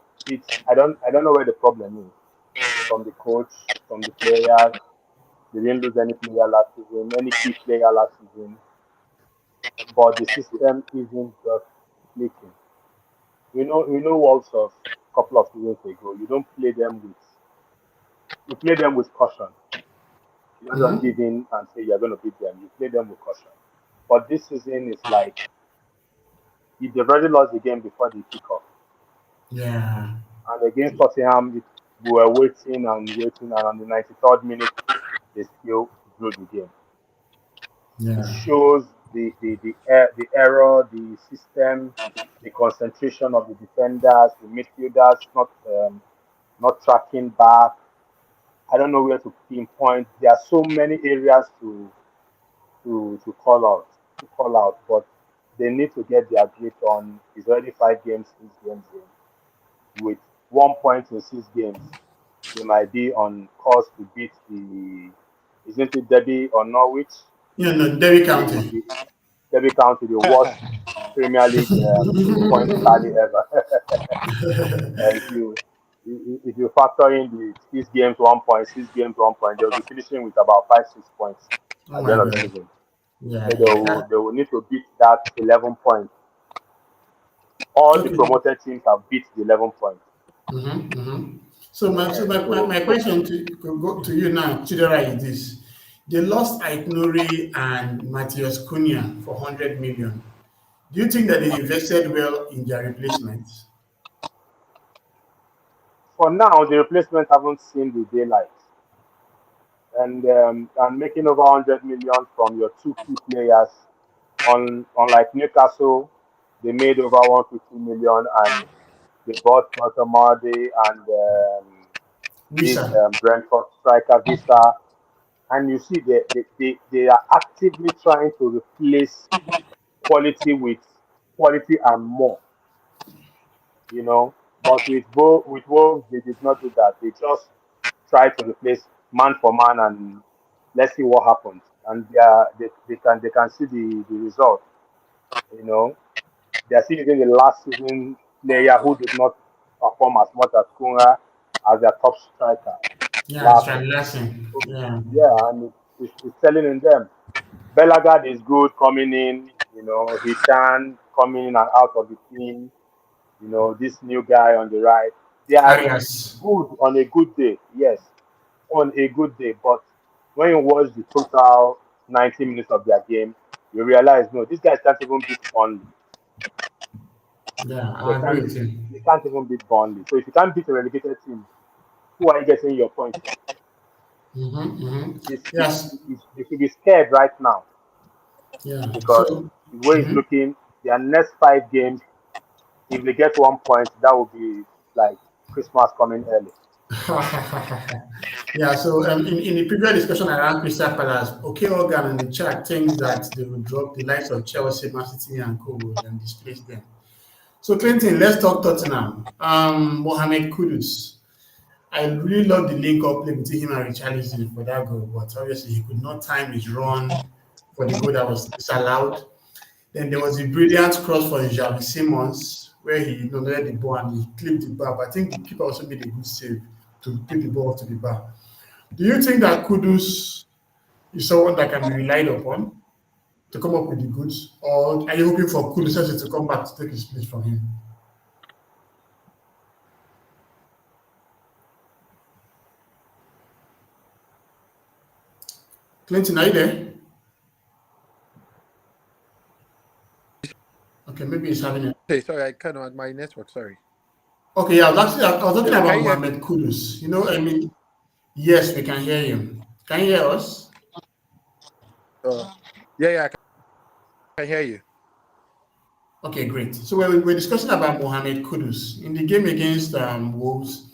I don't know where the problem is. From the coach, from the players. They didn't lose any player last season, any key player last season, but the system isn't just clicking. You know Wolves of a couple of seasons ago. You play them with caution. You don't just Mm-hmm. give in and say you're going to beat them. You play them with caution. But this season is like if they've already lost the game before they kick off. Yeah, And against Tottenham, we were waiting, and on the 93rd minute, they still drew the game. It yeah, shows the error, the system, the concentration of the defenders, the midfielders not tracking back. I don't know where to pinpoint. There are so many areas to call out, but they need to get their grip on. It's already 5 games, 6 games in. With 1 point in 6 games, they might be on course to beat the isn't it Derby or Norwich, no, Derby the, County. the Derby County, the worst Premier League point tally ever. If you factor in the 6 games 1 point, 6 games 1 point, they'll be finishing with about 5 6 points Oh at the my end of the God. season. Yeah, So yeah. they will need to beat that 11 points. All the Okay. promoted teams have beat the 11 points. Mm-hmm, mm-hmm. So my So question to could go to you now, Chidera, is this. They lost Ait Nouri and Matthias Cunha for 100 million. Do you think that they invested well in their replacements? for now, the replacements haven't seen the daylight, and making over 100 million from your two key players on unlike Newcastle, they made over 150 million and they bought Martamade and this Wisa. Brentford striker Vista, and you see they are actively trying to replace quality with quality and more, you know. But with Wolves, they did not do that. They just tried to replace man for man and let's see what happens. And they can see the result, you know. They are still using the last season player who did not perform as much as Kunga as their top striker, Yeah, it's Larson. Larson. So, Yeah. yeah, and it's selling in them. Belagard is good coming in, Hichan coming in and out of the team, this new guy on the right. They are Arias. good on a good day, yes, on a good day. But when you watch the total 90 minutes of their game, you realize no, these guys can't even beat Burnley. Yeah, They I agree can't with you. they can't even beat Burnley. So if you can't beat a relegated team, who are you getting your points from? Mm-hmm, mm-hmm. It's, Yes. they should be scared right now Yeah. because So, the way it's mhm. looking, their next 5 games, if they get 1 point, that would be like Christmas coming early. Yeah, so in the previous discussion around Crystal Palace, OK Organ in the chat thinks that they will drop the likes of Chelsea, Man City, and Co. and displace them. So, Clinton, let's talk Tottenham. Mohamed Kudus. I really love the link up play between him and Richarlison for that goal, but obviously he could not time his run for the goal that was disallowed. Then there was a brilliant cross for Xavi Simons where he led the ball and he clipped the bar. But I think the keeper also made a good save to put the ball to the bar. Do you think that Kudus is someone that can be relied upon to come up with the goods, or are you hoping for Kudus to come back to take his place from him? Clinton, are you there? Okay, maybe he's having a. Hey, sorry, I kind of had my network. Sorry. Okay, yeah, I was talking Yeah, can about you hear me? Mohamed Kudus. Yes, we can hear you. Can you hear us? Yeah, I can hear you. Okay, great. So we're discussing about Mohamed Kudus. In the game against Wolves,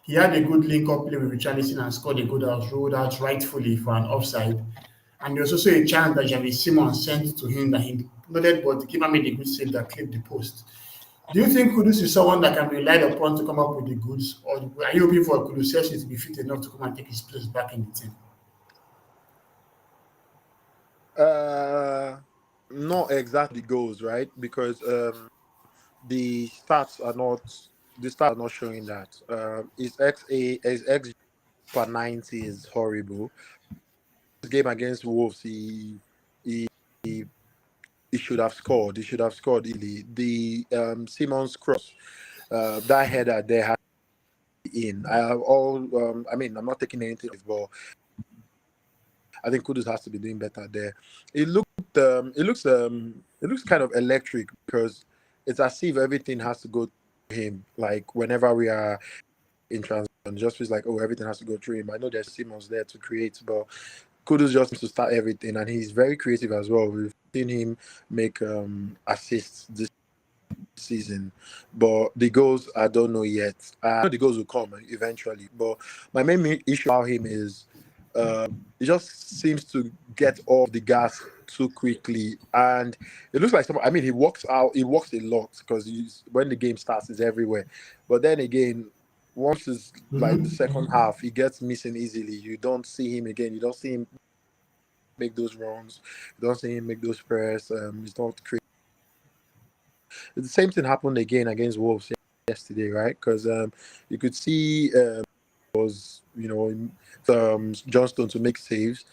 he had a good link-up play with Richarlison and scored a goal that was rolled out rightfully for an offside. And there was also a chance that Javi Simons sent to him that he noted, but the keeper made a good save that clipped the post. Do you think Kudus is someone that can be relied upon to come up with the goods, or are you hoping for Kudus to be fit enough to come and take his place back in the team? Uh, Not exactly goals, right? Because the stats are not showing that. His X per 90 is horrible. This game against Wolves, he he should have scored. He should have scored easily. The Simon's cross, that header there had to be in. I mean, I'm not taking anything, but I think Kudus has to be doing better there. It looked, it looks kind of electric because it's as if everything has to go through him. Like whenever we are in transition, just feels like everything has to go through him. I know there's Simons there to create, but Kudus just needs to start everything, and he's very creative as well. We've seen him make assists this season, but the goals I don't know yet. I know the goals will come eventually, but my main issue about him is he just seems to get off the gas too quickly, and it looks like I mean, he walks out. He walks a lot because when the game starts, he's everywhere. But then again, once it's like the Mm-hmm. second half, he gets missing easily. You don't see him again. You don't see him make those runs. You don't see him make those press. He's not creative. The same thing happened again against Wolves yesterday, right? Because you could see was Johnston to make saves.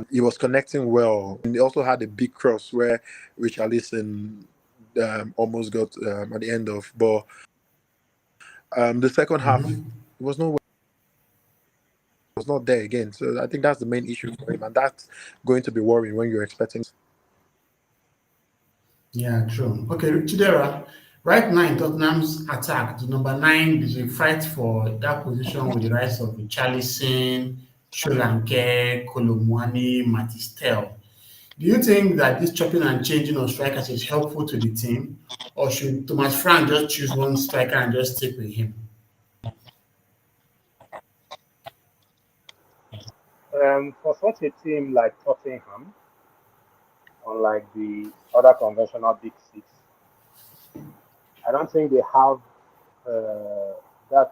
He was connecting well, and he also had a big cross where Richarlison almost got at the end of. But the second half, Mm-hmm. it was not there again. So I think that's the main issue for him, and that's going to be worrying when you're expecting. Yeah, true. Okay, Chidera, right now in Tottenham's attack, the number nine is a fight for that position with the rise of Richarlison, Solanke, Kolomwani, Matistel. Do you think that this chopping and changing of strikers is helpful to the team, or should Thomas Frank just choose one striker and just stick with him? For such a team like Tottenham, unlike the other conventional big six, I don't think they have that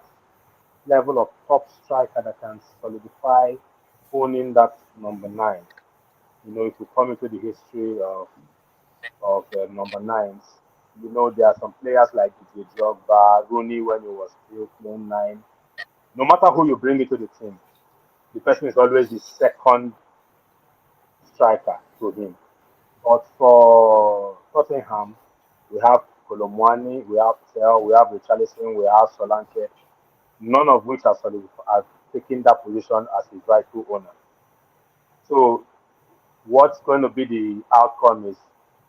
level of top striker that can solidify owning that number nine. If you come into the history of number nines, there are some players like DJ Drogba, Rooney when he was still playing nine. No matter who you bring into the team, the person is always the second striker to him. But for Tottenham, we have Colomwani, we have Tel, we have Richarlison, we have Solanke, none of which are taking that position as his rightful owner. So what's going to be the outcome is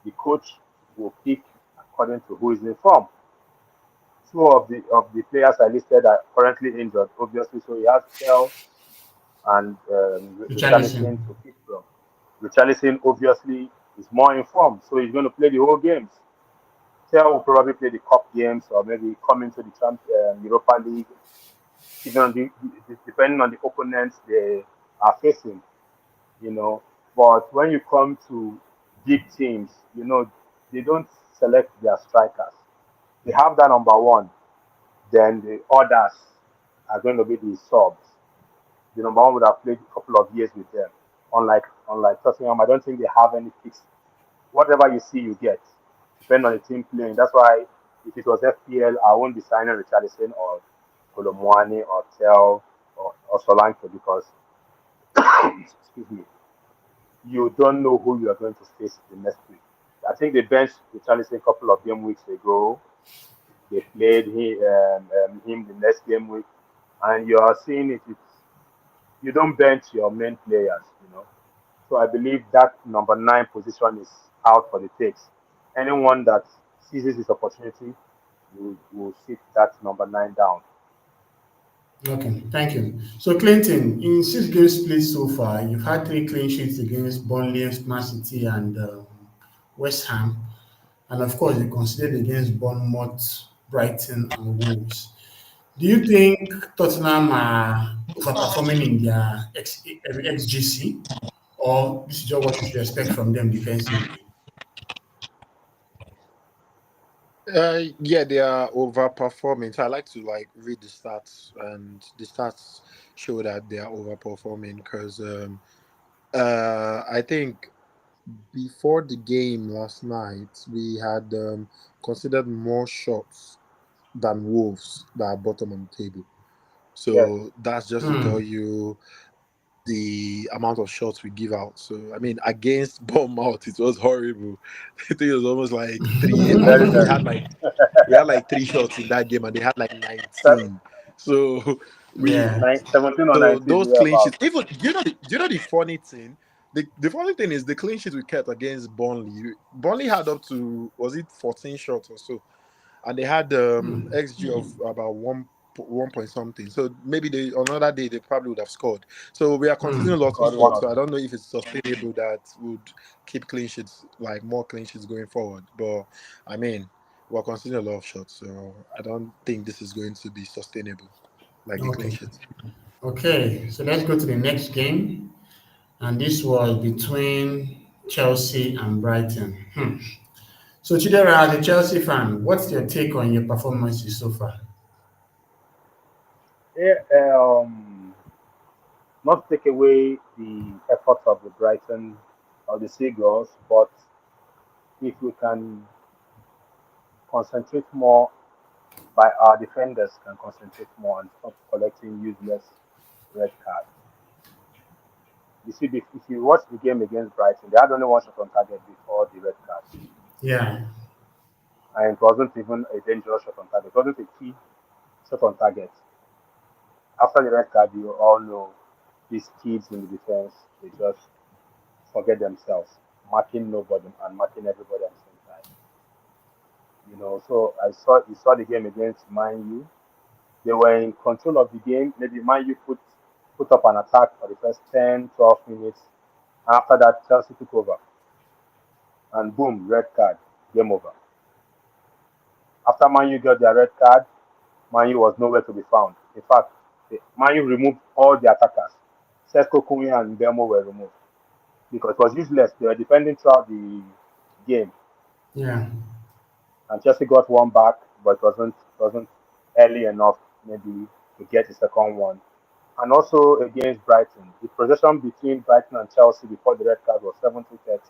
the coach will pick according to who is in form. Two of the players I listed are currently injured, obviously. So he has Tel and Richarlison. Richarlison to pick from. Richarlison obviously is more informed, so he's going to play the whole games. Tel will probably play the cup games or maybe come into the Europa League, even on depending on the opponents they are facing. You know, but when you come to big teams, they don't select their strikers. They have that number one, then the others are going to be the subs. The number one would have played a couple of years with them. Unlike Tottenham, I don't think they have any fixed. Whatever you see, you get. Depending on the team playing. That's why if it was FPL, I won't be signing Richarlison or Colomwani or Tel or Solanke because excuse me, you don't know who you are going to face the next week. I think they benched Richarlison a couple of game weeks ago. They played him the next game week, and you are seeing it. You don't bench your main players, So I believe that number nine position is out for the takes. Anyone that seizes this opportunity will sit that number nine down. Okay, thank you. So, Clinton, in 6 games played so far, you've had 3 clean sheets against Burnley, Man City, and West Ham. And of course, you considered against Bournemouth, Brighton, and Wolves. Do you think Tottenham are overperforming in their XGC, or this is just what we should expect from them defensively? Yeah, they are overperforming. So I like to like read the stats, and the stats show that they are overperforming because I think before the game last night we had considered more shots than Wolves that are bottom on the table. Yes, So that's just to tell Hmm. you the amount of shots we give out. So I mean, against Bournemouth, it was horrible. I think it was almost like three. I very, think very. we had like 3 shots in that game, and they had like Se- 19. So we Yeah. 17 or so 19, those yeah, clean about. sheets. Even do you know the funny thing? The funny thing is the clean sheet we kept against Burnley. Burnley had up to, was it 14 shots or so, and they had XG of about one point something. So maybe they on another day they probably would have scored. So we are Hmm. conceding lots of Scored one shots. or So I two. don't know if it's sustainable that would keep clean sheets, like more clean sheets going forward. But I mean, we're conceding a lot of shots, so I don't think this is going to be sustainable, like the clean Okay. sheets. Okay. So let's go to the next game. And this was between Chelsea and Brighton. So, Chidera, as a Chelsea fan, what's your take on your performances so far? Yeah, not take away the efforts of the Brighton or the Seagulls, but if we can concentrate more, by our defenders can concentrate more and stop collecting useless red cards. You see, if you watch the game against Brighton, they had only one shot on target before the red card, Yeah. and it wasn't even a dangerous shot on target. It wasn't a key shot on target. After the red card, you all know these kids in the defense, they just forget themselves, marking nobody and marking everybody at the same time. So you saw the game against Man U. They were in control of the game. Maybe Man U put up an attack for the first 10, 12 minutes. After that, Chelsea took over. And boom, red card, game over. After Man U got their red card, Man U was nowhere to be found. In fact, Man U removed all the attackers. Sesko Kunya and Belmo were removed because it was useless. They were defending throughout the game. Yeah. And Chelsea got one back, but it wasn't early enough maybe to get the second one. And also against Brighton, the possession between Brighton and Chelsea before the red card was 70-30.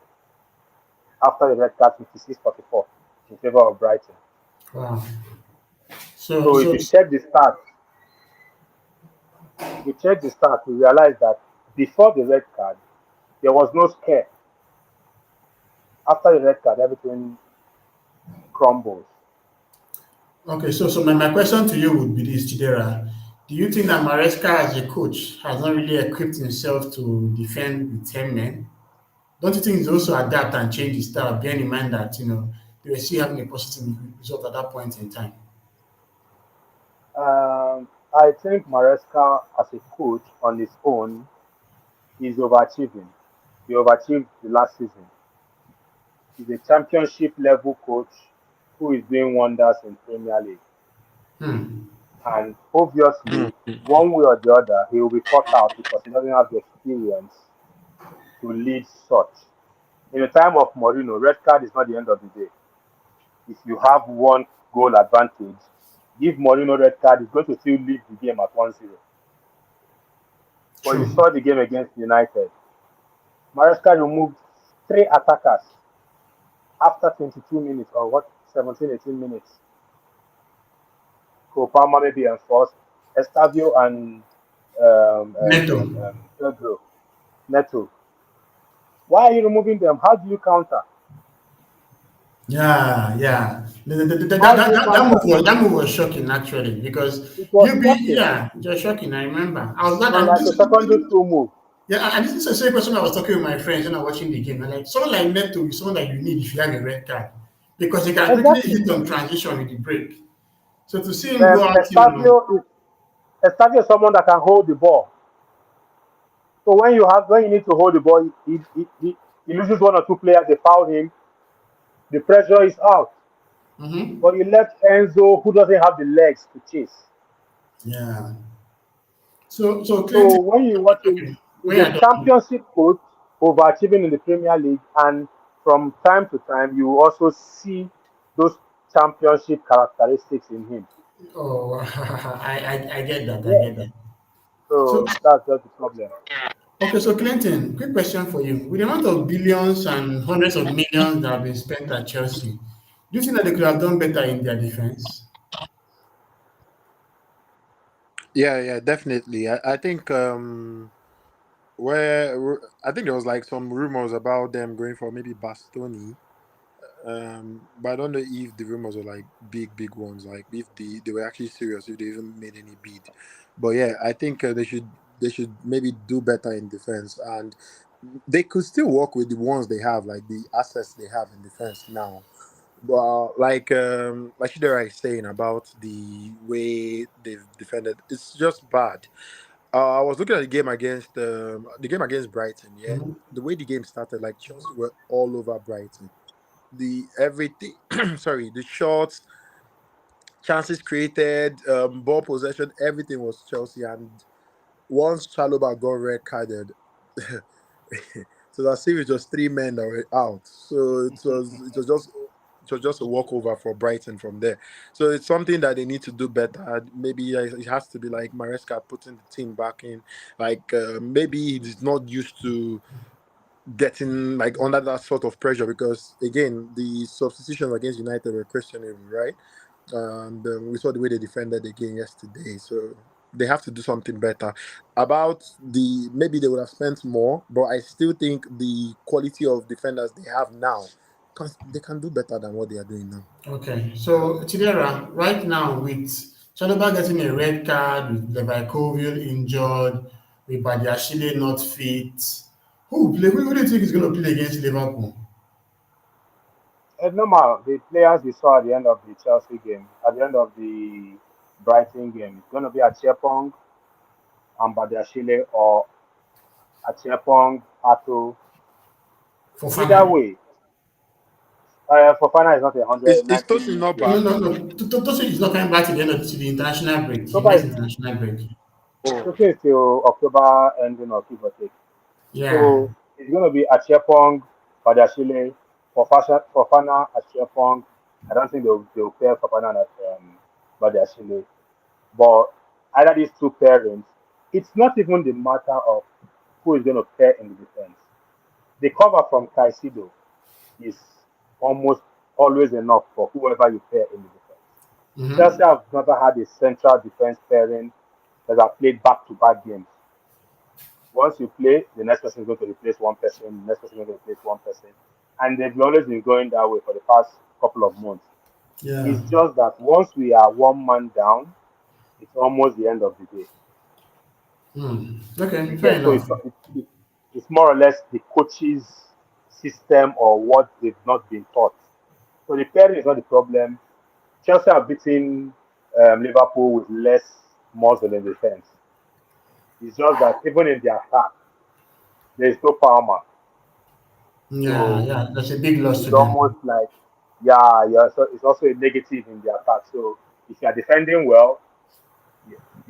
After the red card, 56-44 in favor of Brighton. Wow. So, So if so, you check the stats, we realize that before the red card, there was no scare. After the red card, everything crumbles. so my question to you would be this, Chidera. Do you think that Maresca as a coach has not really equipped himself to defend with 10 men? Don't you think he's also adapt and change his style, bearing in mind that, they were still having a positive result at that point in time? I think Maresca, as a coach on his own, is overachieving. He overachieved the last season. He's a championship level coach who is doing wonders in Premier League. Hmm. And obviously, one way or the other, he will be caught out because he doesn't have the experience to lead such. In the time of Mourinho, red card is not the end of the day. If you have one goal advantage, give Mourinho red card, he's going to still lead the game at 1-0. But you True. saw the game against United. Maresca removed three attackers after 22 minutes or what, 17, 18 minutes. Kopama maybe enforced. Estavio and Neto. Pedro Neto. Why are you removing them? How do you counter? Yeah, yeah. How do you counter? That move was shocking actually because It was shocking. it was shocking. I remember. I was It glad, was and like a secondary school move. yeah, and this is the same person I was talking with my friends when I was watching the game. And like someone like Neto is someone that you need if you have a red card because he can quickly Exactly. hit on transition with the break. So to see him go out, Estavio is someone that can hold the ball. So when you need to hold the ball, he loses one or two players, they foul him, the pressure is out. hmm But you left Enzo who doesn't have the legs to chase. yeah. So So Clinton, when you watch him, okay, he's when a you're done, championship coach overachieving in the Premier League, and from time to time you also see those championship characteristics in him. oh, I get that, I Yeah. get that. So So that's just the problem. okay, so Clinton, quick question for you. With the amount of billions and hundreds of millions that have been spent at Chelsea, do you think that they could have done better in their defense? Yeah, yeah, definitely. I think where I think there was like some rumors about them going for maybe Bastoni. But I don't know if the rumors are like big ones, like if they were actually serious, if they even made any bid. But yeah, I think they should maybe do better in defense, and they could still work with the ones they have, like the assets they have in defense now. Well, like Shidera is saying about the way they've defended, it's just bad. I was looking at the game against Brighton. Yeah, Mhm. the way the game started, like Chelsea were all over Brighton. The everything, sorry, the shots, chances created, ball possession, everything was Chelsea. And once Chalobah got red carded, so that's if it was three men that were out. So it was just a walkover for Brighton from there. So it's something that they need to do better. Maybe it has to be like Maresca putting the team back in. Like maybe he's not used to getting like under that sort of pressure because again the substitutions against United were questionable, right? And we saw the way they defended the game yesterday. So they have to do something better. About the maybe they would have spent more, but I still think the quality of defenders they have now, they can do better than what they are doing now. Okay, so Chidera, right now with Chalobah getting a red card, with Leverkusen injured, with Badiashile not fit, who do you think is going to play against Liverpool? It's normal. The players we saw at the end of the Chelsea game, at the end of the Brighton game, it's going to be a Chepong and Badiashile or a Chepong, Pato. Fofana? Either way, Fofana is not a Is hundred is ninety Tosin not plus. No, back? no, no. Tosin is not coming back to the end of the international break. He Topa missed is international break. Oh, Tosin is till October ending or give or take. Yeah. So it's going to be Achiepong, Badiashile, Fofana, Achiepong. I don't think they'll pair Fofana and Badiashile. But either these two pairings, it's not even the matter of who is going to pair in the defense. The cover from Caicedo is almost always enough for whoever you pair in the defense. Chelsea Mm-hmm. have never had a central defense pairing that have played back-to-back games. Once you play, the next person is going to replace one person, the next person is going to replace one person. And they've always been going that way for the past couple of months. Yeah. It's just that once we are one man down, it's almost the end of the day. Okay, You fair get so enough. it's more or less the coach's system or what they've not been taught. So the pairing is not the problem. Chelsea are beating Liverpool with less muscle in defense. It's just that even in the attack, there is no Palmer. Yeah, So yeah. That's a big loss to it's them. almost like Yeah, yeah. So it's also a negative in the attack. So if you are defending well,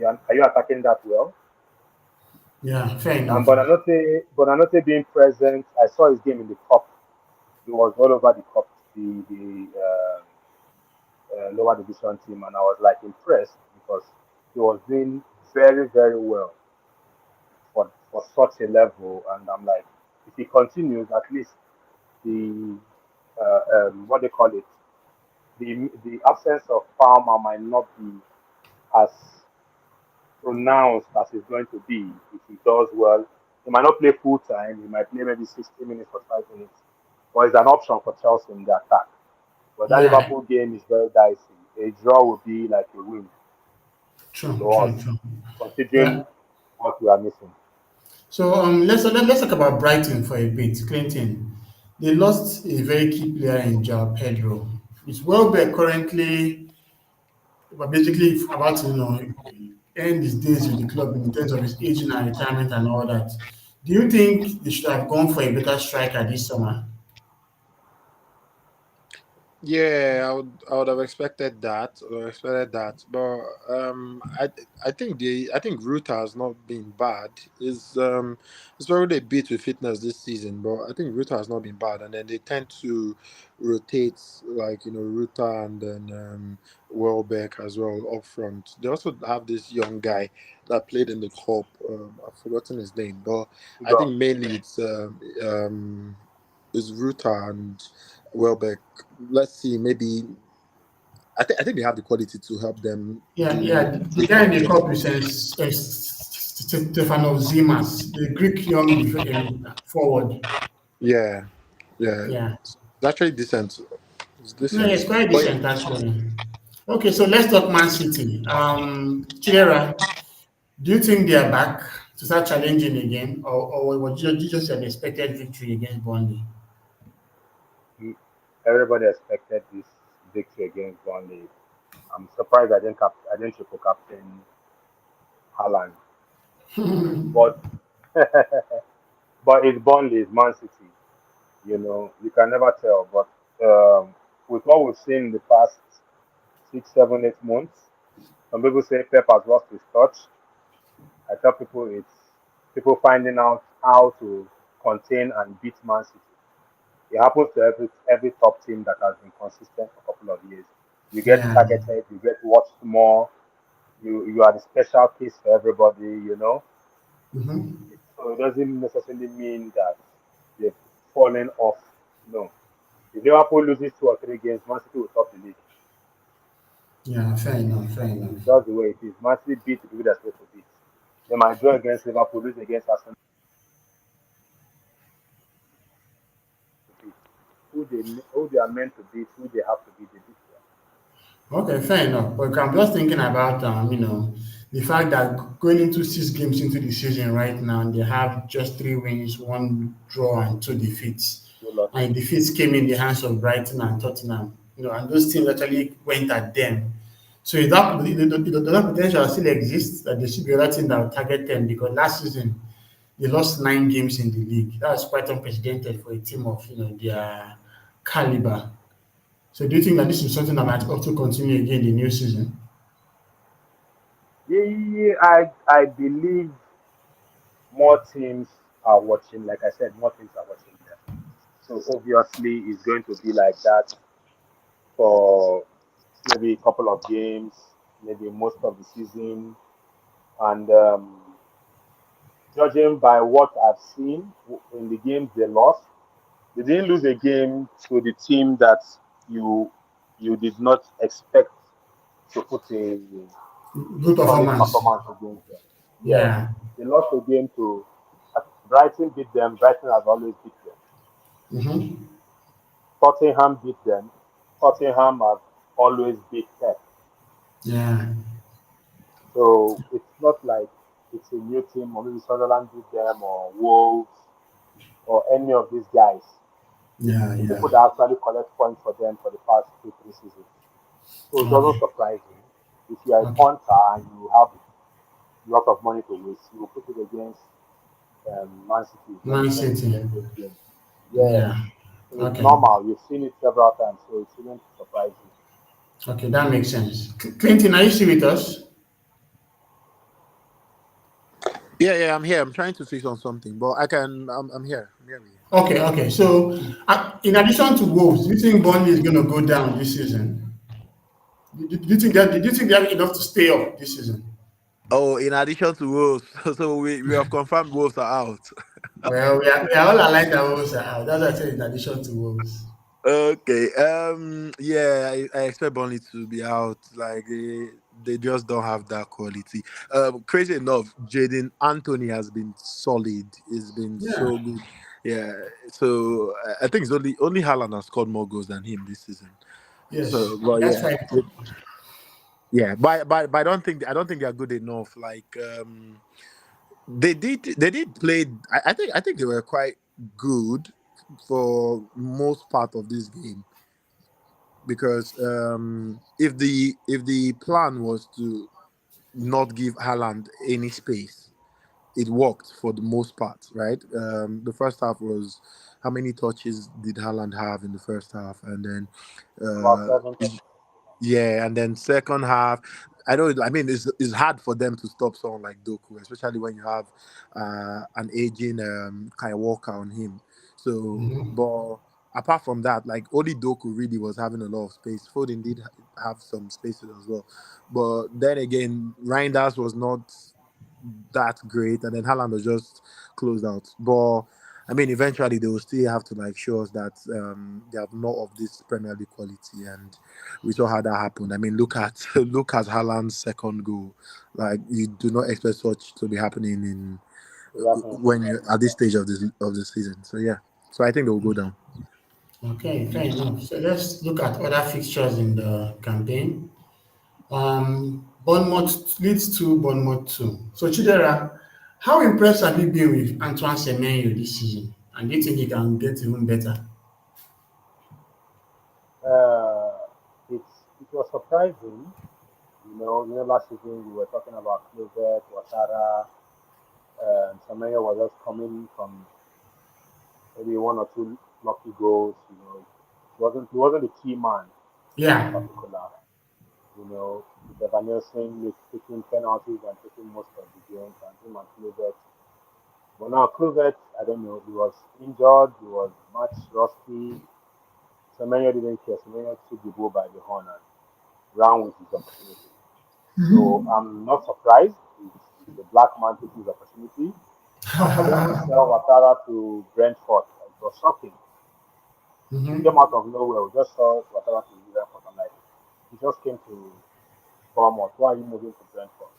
are you attacking that well? Yeah, fair And enough. Bonanote being present, I saw his game in the cup. He was all over the cup, the lower division team, and I was like impressed because he was doing very very well for such a level. And I'm like, if he continues, at least the what they call it, the absence of Palmer might not be as pronounced as it's going to be if he does well. He might not play full time. He might play maybe 60 minutes or 5 minutes, or it's an option for Chelsea in the attack. But that Yeah, Liverpool game is very dicey. A draw would be like a win true, to true, us, true. considering Yeah. what we are missing. So let's talk about Brighton for a bit. Clinton, they lost a very key player in João Pedro. Is Welbeck currently, but basically about to end his days with the club in terms of his aging and retirement and all that? Do you think they should have gone for a better striker this summer? Yeah, I would have expected that. I would have expected that. But I think Ruta has not been bad. It's probably a bit with fitness this season, but I think Ruta has not been bad. And then they tend to rotate like Ruta and then Welbeck as well up front. They also have this young guy that played in the cup. I've forgotten his name, but I Figure. think mainly it's Ruta and Welbeck. Let's see, maybe I think they have the quality to help them Yeah, do yeah. The great guy in the things. cup is Stefano Zimas, the Greek young forward. Yeah, yeah. Yeah. It's actually decent. It's No, it's decent. quite But yeah, decent actually. Okay, so let's talk Man City. Chidera, do you think they are back to start challenging again, or was it just an expected victory against Burnley? Everybody expected this victory against Burnley. I'm surprised I didn't triple captain Haaland, but but it's Burnley, it's Man City. You can never tell. But with what we've seen in the past 6, 7, 8 months, some people say Pep has lost his touch. I tell people it's people finding out how to contain and beat Man City. It happens to every top team that has been consistent for a couple of years. You get Yeah. targeted, you get watched more. You are the special case for everybody. Hmm. So it doesn't necessarily mean that they've fallen off. No. If Liverpool loses 2 or 3 games, Man City will top the league. Yeah, fair enough, fair enough. It's just the way it is. Man City beat the people they're supposed to beat. They might draw against Liverpool, lose against Arsenal. Beat. Who they are meant to beat, who they have to beat, they beat them. Okay, fair enough. But I'm just thinking about the fact that going into 6 games into the season right now, they have just 3 wins, 1 draw, and 2 defeats. Two losses. And defeats came in the hands of Brighton and Tottenham. And those teams actually went at them. So is that potential still exists that there should be other team that will target them because last season they lost 9 games in the league. That was quite unprecedented for a team of their caliber. So do you think that this is something that might also continue again in the new season? Yeah, yeah, I believe more teams are watching. Like I said, more teams are watching them. So obviously, it's going to be like that for maybe a couple of games, maybe most of the season. And judging by what I've seen in the games they lost, they didn't lose a game to the team that you you did not expect to put a Good solid performance. performance against them. Yes, Yeah. they lost a game to Brighton. Beat them. Brighton has always beat them. Mm-hmm. Tottenham beat them. Tottenham have always beat Pep. Yeah. So it's not like it's a new team, or maybe Sunderland beat them, or Wolves, or any of these guys. It's Yeah. the Yeah. people that actually collect points for them for the past 2, 3 seasons. So it doesn't Okay. surprise me. If you are a Okay. punter and you have a lot of money to waste, you will put it against Man City when Man when City. those games. Yes, Yeah. So it's Okay. normal. You've seen it several times, so it shouldn't surprise you. Okay, that makes sense. Clinton, are you still with us? Yeah, yeah, I'm here. I'm trying to fix on something, but I can. I'm here. I'm here with you. Okay, okay. So, in addition to Wolves, do you think Burnley is going to go down this season? Do you think they have enough to stay up this season? Oh, in addition to Wolves, so we have confirmed Wolves are out. Well, we are all aligned that Wolves are out. That's what I said in addition to Wolves. Okay. Yeah, I expect Burnley to be out. Like they just don't have that quality. Crazy enough, Jaden Anthony has been solid. He's been Yeah. so good. Yeah. So I think it's only Haaland has scored more goals than him this season. Yes. So, but That's yeah, right. yeah. But I don't think they're good enough. Like they did play. I think they were quite good for most part of this game because if the plan was to not give Haaland any space, it worked for the most part, right? The first half was how many touches did Haaland have in the first half, and then About uh, seven. yeah, and then second half, I know. I mean, it's hard for them to stop someone like Doku, especially when you have an aging Kai Walker on him. So, Mhm. but apart from that, like only Doku really was having a lot of space. Foden did have some spaces as well, but then again, Reinders was not that great, and then Haaland was just closed out. But I mean, eventually they will still have to like show us that they have more of this Premier League quality, and we saw how that happened. I mean, look at look at Haaland's second goal. Like you do not expect such to be happening in when Definitely. you're at this stage of the season. So yeah, so I think they will go down. Okay, fair enough. So let's look at other fixtures in the campaign. Bournemouth leads to Bournemouth 2. So Chidera, how impressed have you been with Antoine Semenyo this season? And do you think he can get even better? Uh, it was surprising. Last season we were talking about Kluivert, Ouattara, and Semenyo was just coming from maybe one or two lucky goals. He wasn't the key man in Yeah. particular. With Evan Nielsen taking penalties and taking most of the games, and him and Kluivert. But now Kluivert, I don't know, he was injured, he was much rusty. Semenyo didn't care. Semenyo took the bull by the horn and ran with his opportunity. So I'm not surprised. It's a black man taking his opportunity. And for them to sell Ouattara to Brentford, it was shocking. He came Mm-hmm. out of nowhere. We just saw Ouattara to Brentford. I'm like, he just came to Bournemouth. Why are you moving to Brentford?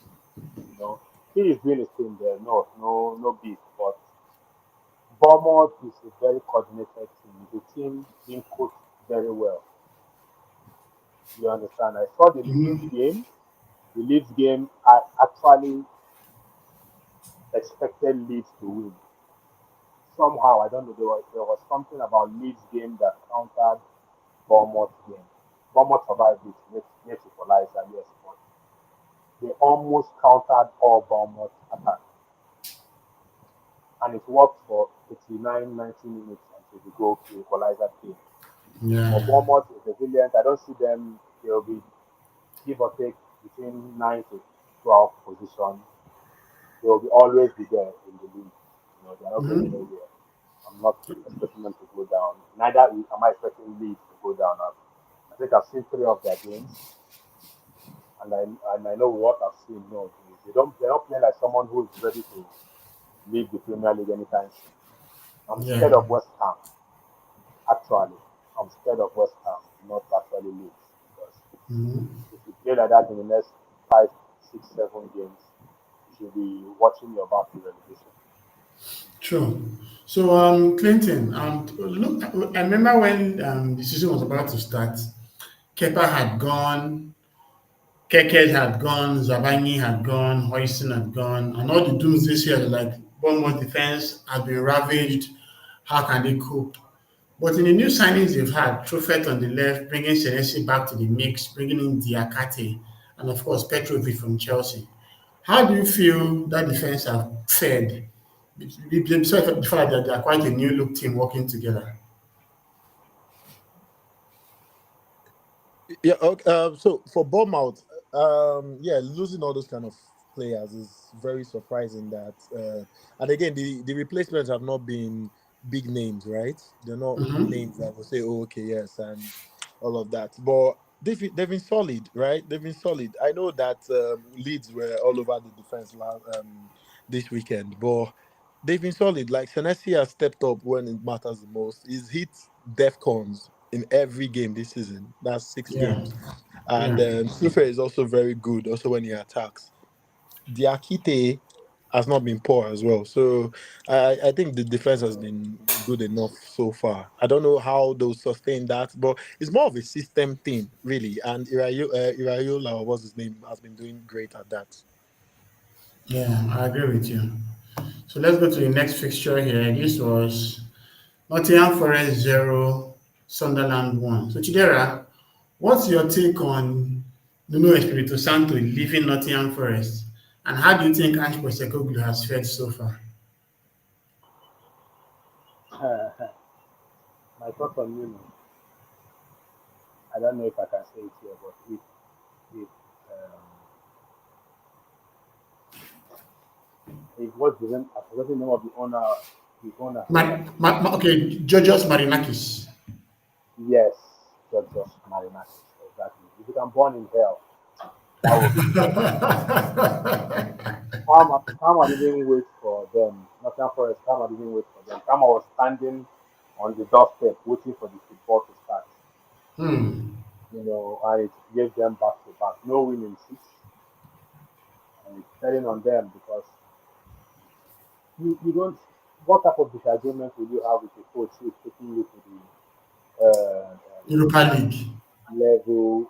You know, he is doing his thing there. No, no, no beef. But Bournemouth is a very coordinated team. The team being coached very well. You understand? I saw the Leeds Mm-hmm. game. The Leeds game, I actually expected Leeds to win. Somehow, I don't know, there was something about Leeds game that countered Bournemouth game. Bournemouth survived it, net equalizer, yes, but they almost countered all Bournemouth attacks. And it worked for 89, 90 minutes until the goal to equalizer came. But Yeah. Bournemouth is resilient. I don't see them, they'll be give or take between 9 to 12 position. They will be always be there in the league. They're not going Mm-hmm. anywhere. I'm not expecting them to go down. Neither am I expecting Leeds to go down. I think I've seen three of their games, and I know what I've seen. No, they're not playing like someone who is ready to leave the Premier League anytime soon. I'm scared Yeah. of West Ham. Actually, I'm scared of West Ham, not actually Leeds, because Mm-hmm. if you play like that in the next 5, 6, 7 games, you should be watching your back to relegation. True. So, Clinton, look, I remember when the season was about to start, Kepa had gone, Keke had gone, Zabani had gone, Hoyson had gone, and all the dooms this year, like Bournemouth defense has been ravaged. How can they cope? But in the new signings they've had, Truffet on the left, bringing Senesi back to the mix, bringing in Diakate, and of course Petrovic from Chelsea. How do you feel that defense have fared? Besides the fact that they are quite a new look team working together. Yeah. Okay, so for Bournemouth, yeah, losing all those kind of players is very surprising. That and again, the replacements have not been big names, right? They're not names that will say, "Oh, okay, yes," and all of that. But they've been solid, right? They've been solid. I know that Leeds were all over the defense this weekend, but they've been solid. Like Senesi has stepped up when it matters the most. He's hit DEFCONs in every game this season. That's six Yeah, games. And yeah, Sufe is also very good, also when he attacks. Diakite has not been poor as well. So I think the defense has been good enough so far. I don't know how they'll sustain that, but it's more of a system thing, really. And Irayola, or what's his name, has been doing great at that. yeah. I agree with you. So let's go to the next fixture here. This was Nottingham Forest 0, Sunderland 1. So Chidera, what's your take on Nuno Espirito Santo leaving Nottingham Forest? And how do you think Ange Postecoglou has fared so far? My thoughts on I don't know if I can say it here, but it was the name, I forgot the name of the owner here. Okay, Georgios Marinakis. Yes, just Marinakis, exactly. If you can burn in hell, that would be great. Kama didn't wait for them. Nottingham Forest, Kama didn't wait for them. Kama was standing on the doorstep waiting for the football to start. Hmm. And it gave them back to back. No winning six, and it's telling on them because you don't. What type of disagreement will you have with a coach who is taking you to the Europa League. level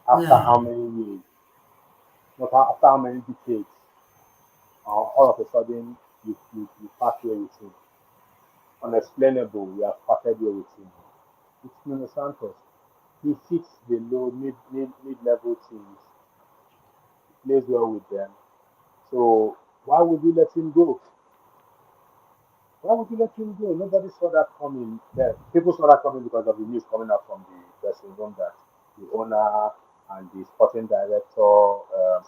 after Yeah. how many years, not after how many decades, all of a sudden you part way with him. Unexplainable, we have parted way with him. It's Nuno Santos. He fits the low mid level teams. He plays well with them. So why would you let him go? Why would you let him go? Nobody saw that coming. There, people saw that coming because of the news coming out from the dressing room that the owner and the sporting director,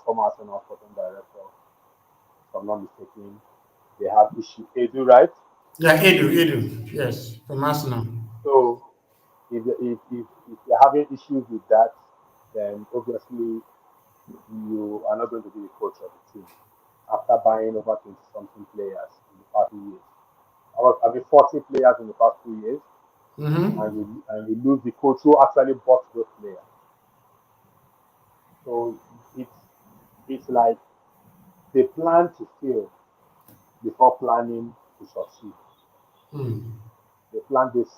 former Arsenal sporting director, if I'm not mistaken, they have issue. They do right. Yeah, Edu. Yes, from Arsenal. So if you're having issues with that, then obviously you are not going to be the coach of the team after buying over 20 something players in the past 2 years. I mean, 40 players in the past 2 years, Mm-hmm. and you lose the coach who actually bought those players. So it's it's like they plan to fail before planning to succeed. Hmm. They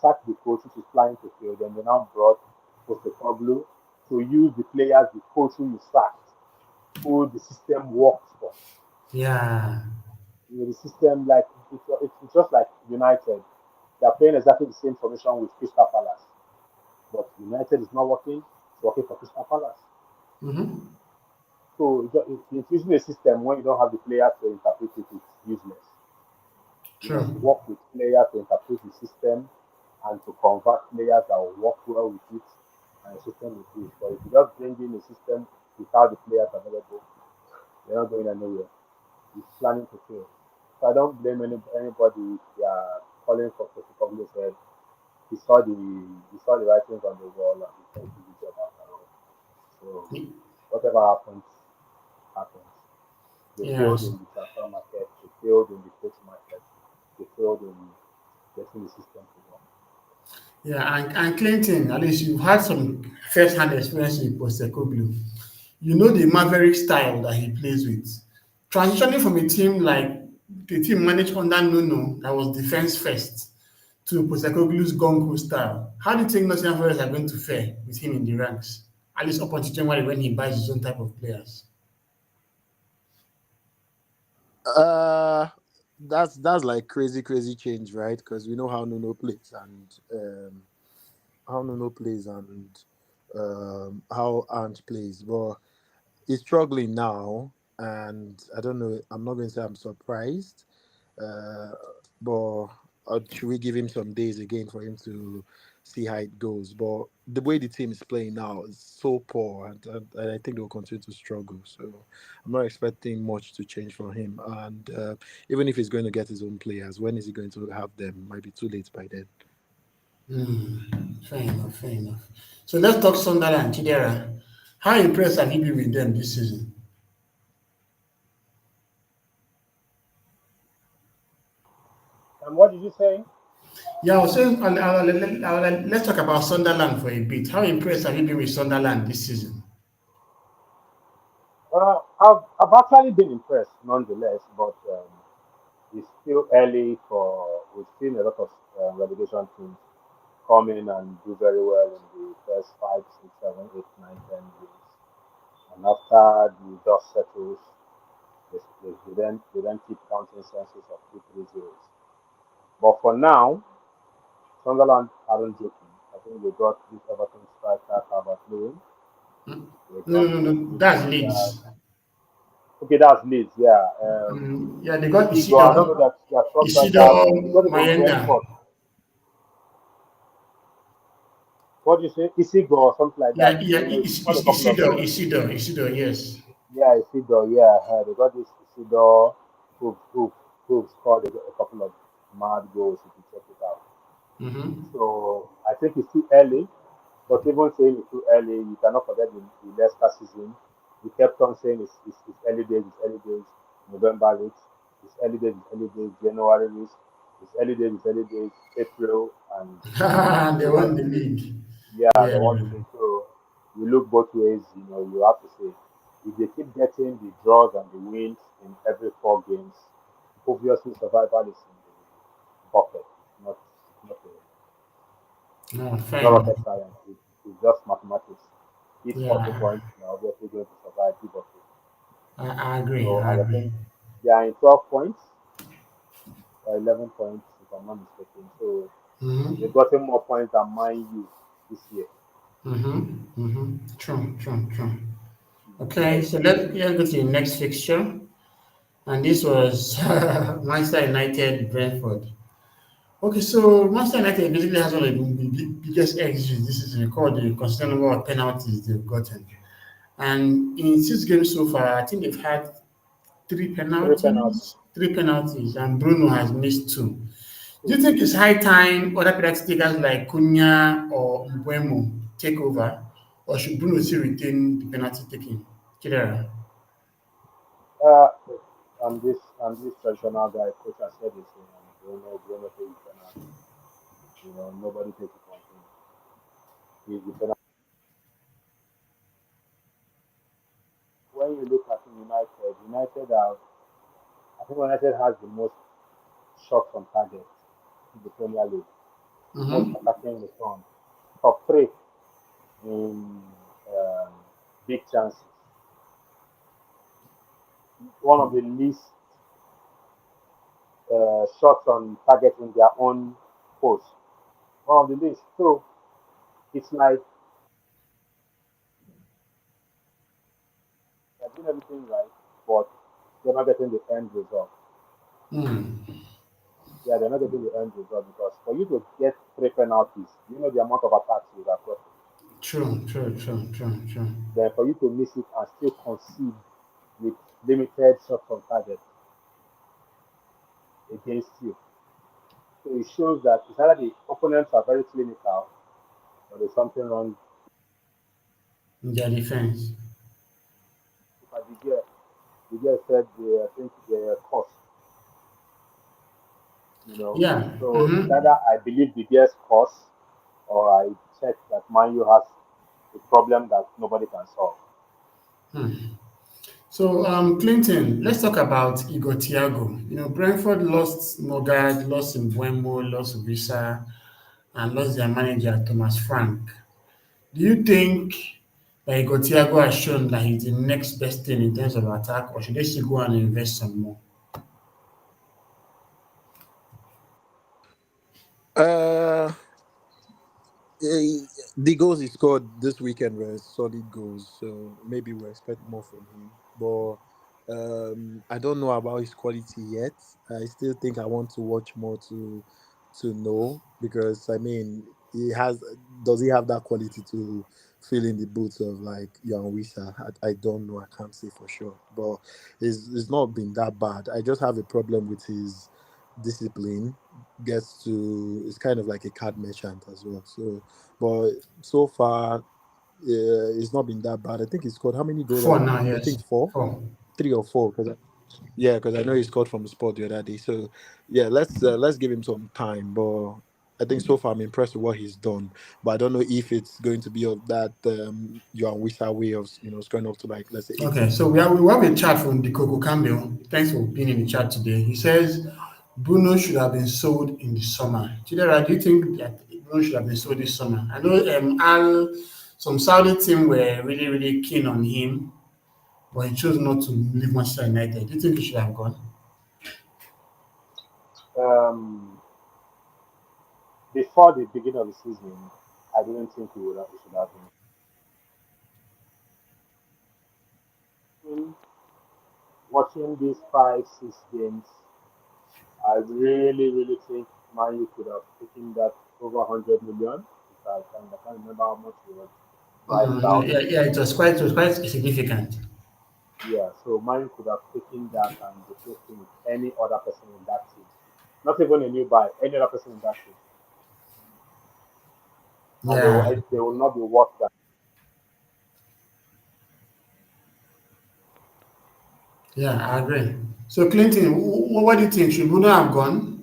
sacked the coach which is planning to fail, then they now brought Postecoglou to use the players the coach who you sacked, who the system works for. Yeah. The system like it's just like United. They're playing exactly the same formation with Crystal Palace, but United is not working. It's working for Crystal Palace. Mm-hmm. So it's using a system when you don't have the players to interpret it, it's useless. You must True. work with players to interpret the system and to convert players that will work well with it, and the system will do it. But if you just bring in a system without the players available, you're not going anywhere. It's planning to fail. So I don't blame anybody if they are calling for Postecoglou said he saw the writings on the wall and he said it's the job after all. So whatever happens, happens. They failed Yes. in the transfer market, they failed in the coach market, they failed in getting the system to work. Yeah, and Clinton, at least you've had some first-hand experience with Postecoglou. You know the maverick style that he plays with. Transitioning from a team like the team managed under Nuno that was defense first to Postecoglou's gung style. How do you think Nottingham Forest are going to fare with him in the ranks? At least up until January when he buys his own type of players. Uh, that's like crazy change, right? Because we know how Nuno plays and how Ant plays, but he's struggling now, and I don't know. I'm not going to say I'm surprised, uh, but should we give him some days again for him to see how it goes. But the way the team is playing now is so poor, and I think they'll continue to struggle. So I'm not expecting much to change from him. And even if he's going to get his own players, when is he going to have them? Might be too late by then. Fair enough, fair enough. So let's talk Sunderland, Chidera. How impressed have you been with them this season? And what did you say? Yeah, I was saying, let's talk about Sunderland for a bit. How impressed have you been with Sunderland this season? I've actually been impressed nonetheless, but it's still early for. We've seen a lot of relegation teams come in and do very well in the first 5, 6, 7, 8, 9, 10 games, and after the dust settles, they then keep counting census of 2, 3 zeros. But for now, Sunderland aren't joking. I think they got this Everton striker Calvert Lewin. They No, got no, this no, that's midfielder. Leeds. Okay, that's Leeds. Yeah. Yeah, they got Igor. I don't know that their short striker. Isidore They got it from Mayenda. Brentford. What do you say? Isigor or something like that. Yeah, yeah, He scored a couple of Isidore, goals. Isidore, Isidore, yes. Yeah, Isidor. Yeah, they got this Isidor who scored a couple of mad goals. If you check it out. Mm-hmm. So I think it's too early. But even saying it's too early, you cannot forget the Leicester season. We kept on saying it's early days, it's early days, November reach, it's early days, it's early days, January reach, it's early days, it's early days, April, and They so won the league. yeah, Yeah. they want to leave. So you look both ways, you have to say if they keep getting the draws and the wins in every 4 games, obviously survival is in the bucket. Not not a No, It's fair not enough. rocket science. It's just mathematics. Hit 40 Yeah, points, you're obviously going to survive, give or take. I agree. So, I and I agree. think they are in 12 points or 11 points, if I'm not mistaken. So, they've Mm-hmm. gotten more points than Mind U this year. Mm-hmm. Mm-hmm. True, true, true. Okay, Yes. so let's go to the next fixture. And this was Manchester United Brentford. Okay, so Manchester United basically has one of the biggest exits this is called the considerable number of penalties they've gotten. And in 6 games so far, I think they've had Three penalties. three penalties, and Bruno has missed two. Do Two. you think it's high time other penalty takers like Cunha or Mbuemo take over, or should Bruno still retain the penalty taking? Chidera. Uh, I'm this traditional guy. Coach has said this, Bruno takes penalty. Nobody takes it from him. He's the penalty. When you look at United have, I think United has the most shots on target in the Premier League, most Mm-hmm. attacking return, top three in um, big chances, one of the least shots on target in their own post, one of the least. So it's like they're doing everything right, but they're not getting the end result. Mm. Yeah, they're not getting the end result because for you to get 3 penalties, the amount of attacks you have got. True, true, true, true, true. Then for you to miss it and still concede with limited shots on target against you. So it shows that it's either the opponents are very clinical or there's something wrong. In their defense. But the girl said I think the cost, you know. Yeah. So it's Mm-hmm. either I believe the girl's cost or I check that Man U has a problem that nobody can solve. So, Clinton, let's talk about Igor Thiago. Brentford lost Mogad, lost Mbuemo, lost Visa, and lost their manager, Thomas Frank. Do you think that Igor Thiago has shown that he's the next best thing in terms of attack, or should they still go and invest some more? Uh, the goals he scored this weekend were solid goals, so maybe we expect more from him. But I don't know about his quality yet. I still think I want to watch more to know because I mean he has. Does he have that quality to fill in the boots of like Young Wisa? I don't know. I can't say for sure, but it's not been that bad. I just have a problem with his discipline. Gets to it's kind of like a card merchant as well. So, but so far, it's not been that bad. I think he scored how many goals? Four now, I yes. think four, Four. three or four. Yeah, because I know he scored from the spot the other day. So yeah, let's give him some time. But I think so far I'm impressed with what he's done. But I don't know if it's going to be of that Johan Wissa way of scoring up to like let's say Okay, 18 so goals. we have a chat from the Coco Campbell. Thanks for being in the chat today. He says Bruno should have been sold in the summer. Chidera, do you think that Bruno should have been sold this summer? I know some Saudi team were really, really keen on him, but he chose not to leave Manchester United. Do you think he should have gone? Um, Before the beginning of the season, I didn't think he should have been. Watching these 5, 6 games, I really, really think Man U could have taken that over 100 million. If I can't remember how much it was priced out. Yeah, yeah, it was quite significant. Yeah, so Man U could have taken that and replaced him with any other person in that team. Not even a new buy, any other person in that team. And Yeah, they will not be worth that. yeah, I agree. So Clinton, what do you think? Should Bruno have gone?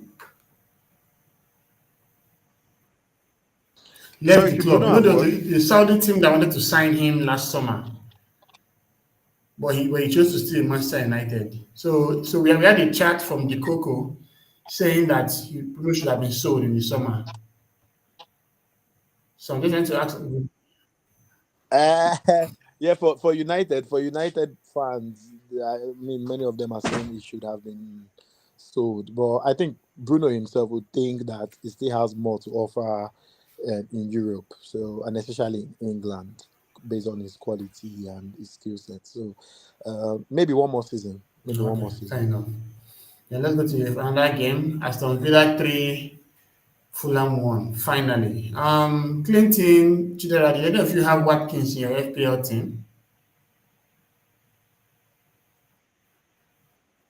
Left Sorry, the should club. Bruno You know, have there was what? the Saudi team that wanted to sign him last summer, but he chose to stay in Manchester United. So we had a chat from the Coco saying that Bruno should have been sold in the summer. So I'm just trying to ask. Uh, yeah, for United fans, I mean, many of them are saying he should have been sold. But I think Bruno himself would think that he still has more to offer in Europe, so and especially in England, based on his quality and his skill set. So maybe one more season. Maybe one Okay, more season. fair enough. Yeah, let's go to another game. Aston Villa 3, Fulham 1. Finally. Clinton, Chidera, did any of you have Watkins in your FPL team?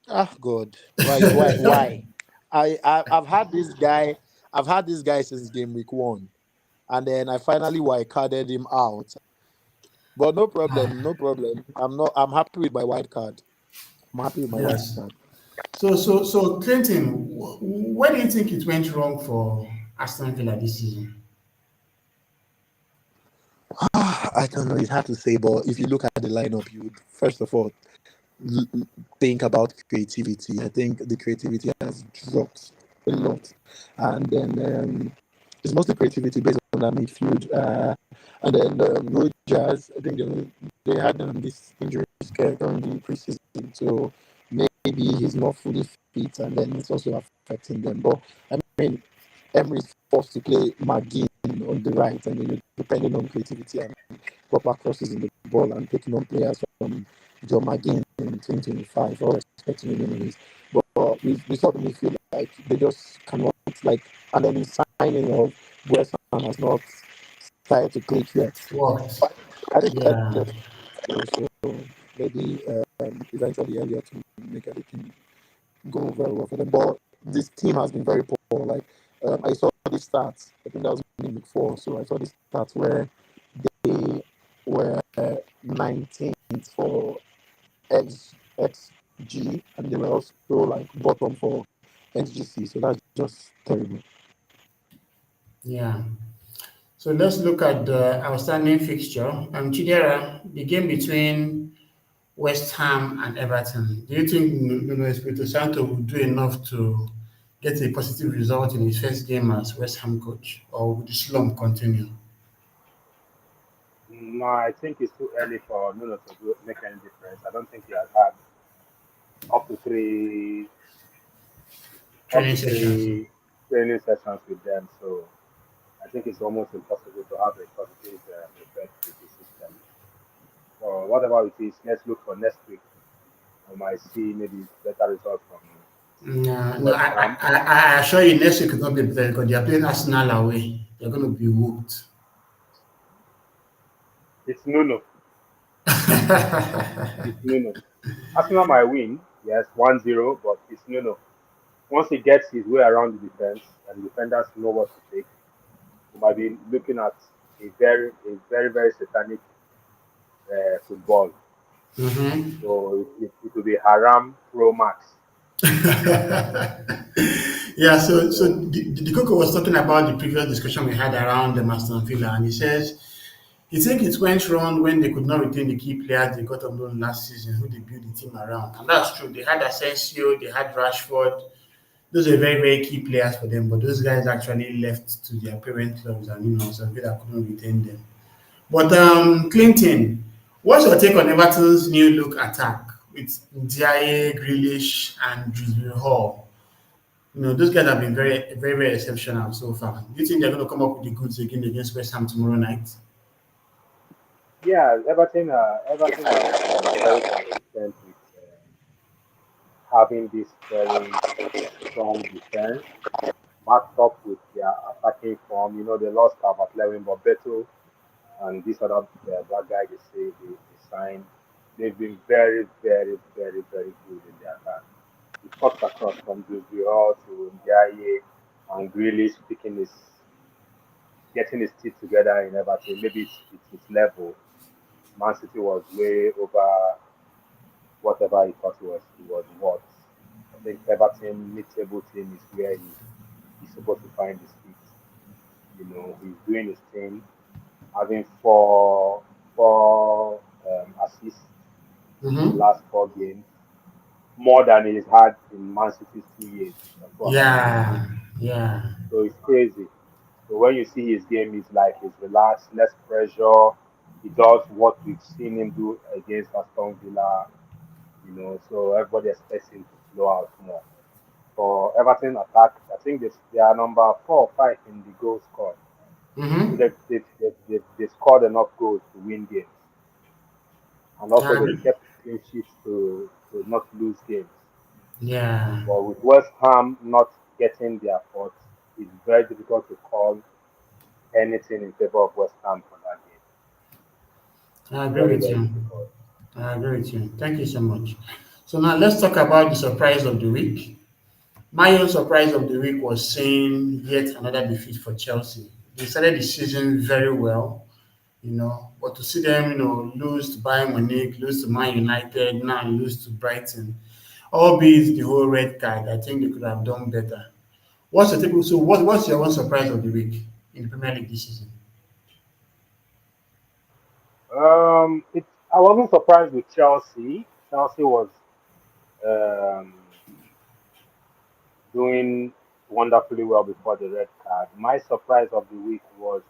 Ah, God, why? I've had this guy. I've had this guy since game week 1, and then I finally wild carded him out. But no problem, no problem. I'm happy with my wild card. I'm happy with my wild Yes. card. So Clinton, where do you think it went wrong for Aston Villa this season? I don't know. It's hard to say, but if you look at the lineup, you would first of all l- think about creativity. I think the creativity has dropped a lot, and then it's mostly creativity based on that midfield. And then Rogers, I think they had this injury scare during the preseason, so maybe he's not fully fit, and then it's also affecting them. But I mean, Emery is forced to play McGinn on the right, and then you're depending on creativity and proper crosses in the ball and taking on players from John McGinn in 2025, or expecting him anyways. But we sort of feel like they just cannot, like, and then the signing of West Ham has not started to click yet. What? I think Yeah. so maybe eventually Elliot to make everything go very well for them. But this team has been very poor. Like I saw the stats. I think that was in week 4. So I saw the stats where they were 19th for XG, and they were also like bottom for XGC. So that's just terrible. Yeah. So let's look at the outstanding fixture. Chidera, the game between West Ham and Everton. Do you think Nuno Espirito Santo will do enough to get a positive result in his first game as West Ham coach, or will the slump continue? No, I think it's too early for Nuno to make any difference. I don't think he has had up to three up Training to sessions. three training sessions with them. So I think it's almost impossible to have a positive effect with the system. So whatever it is, let's look for next week. We might see maybe better results from No, West Ham. I assure you, next week will not be better because they are playing Arsenal away. you're going to be whooped. It's Nuno. It's Nuno. Arsenal might win, yes, 1-0, but it's Nuno. Once he gets his way around the defense and the defenders know what to take, we might be looking at very satanic football. Hmm. So it will be Haram Pro Max. Yeah, so So the Coco was talking about the previous discussion we had around the Aston Villa, and he says he think it went wrong when they could not retain the key players they got on loan last season, who they built the team around, and that's true. They had Asensio, they had Rashford. Those are very key players for them, but those guys actually left to their parent clubs, and Aston Villa couldn't retain them. But Clinton, what's your take on Everton's new look attack with Ndiaye, Grealish, and Dewsbury Hall? Those guys have been very exceptional so far. Do you think they're going to come up with the goods again against West Ham tomorrow night? yeah, Everton have been very consistent with having this very strong defense backed up with their attacking form. They lost Calvert Lewin, but Beto and this other black guy they signed, they've been very good in their attack. It cuts across from Duzio to Ndiaye and Grealish getting his teeth together in Everton. Maybe it's his level. Man City was way over whatever he thought he was worth. I think Everton mid-table team is where he's supposed to find his feet. He's doing his thing, having four assists in the Mm-hmm. last 4 games, more than he's had in Man City's 2 years or 2.5 years. Yeah, yeah. So it's crazy. So when you see his game, it's like he's relaxed, less pressure. He does what we've seen him do against Aston Villa. So everybody expects him to flow out more. For Everton attack, I think they are number 4 or 5 in the goal scored. So Mm-hmm. they scored enough goals to win games. And also Yeah, they kept clean sheets to not lose games. yeah. But with West Ham not getting their points, it's very difficult to call anything in favor of West Ham for that game. I It's agree very, with very you. difficult. I agree with you. Thank you so much. So now let's talk about the surprise of the week. My own surprise of the week was seeing yet another defeat for Chelsea. They started the season very well, but to see them, lose to Bayern Munich, lose to Man United, now lose to Brighton, albeit the whole red card, I think they could have done better. What's your one surprise of the week in the Premier League this season? I wasn't surprised with Chelsea. Chelsea was um, doing wonderfully well before the red card. My surprise of the week Hmm. was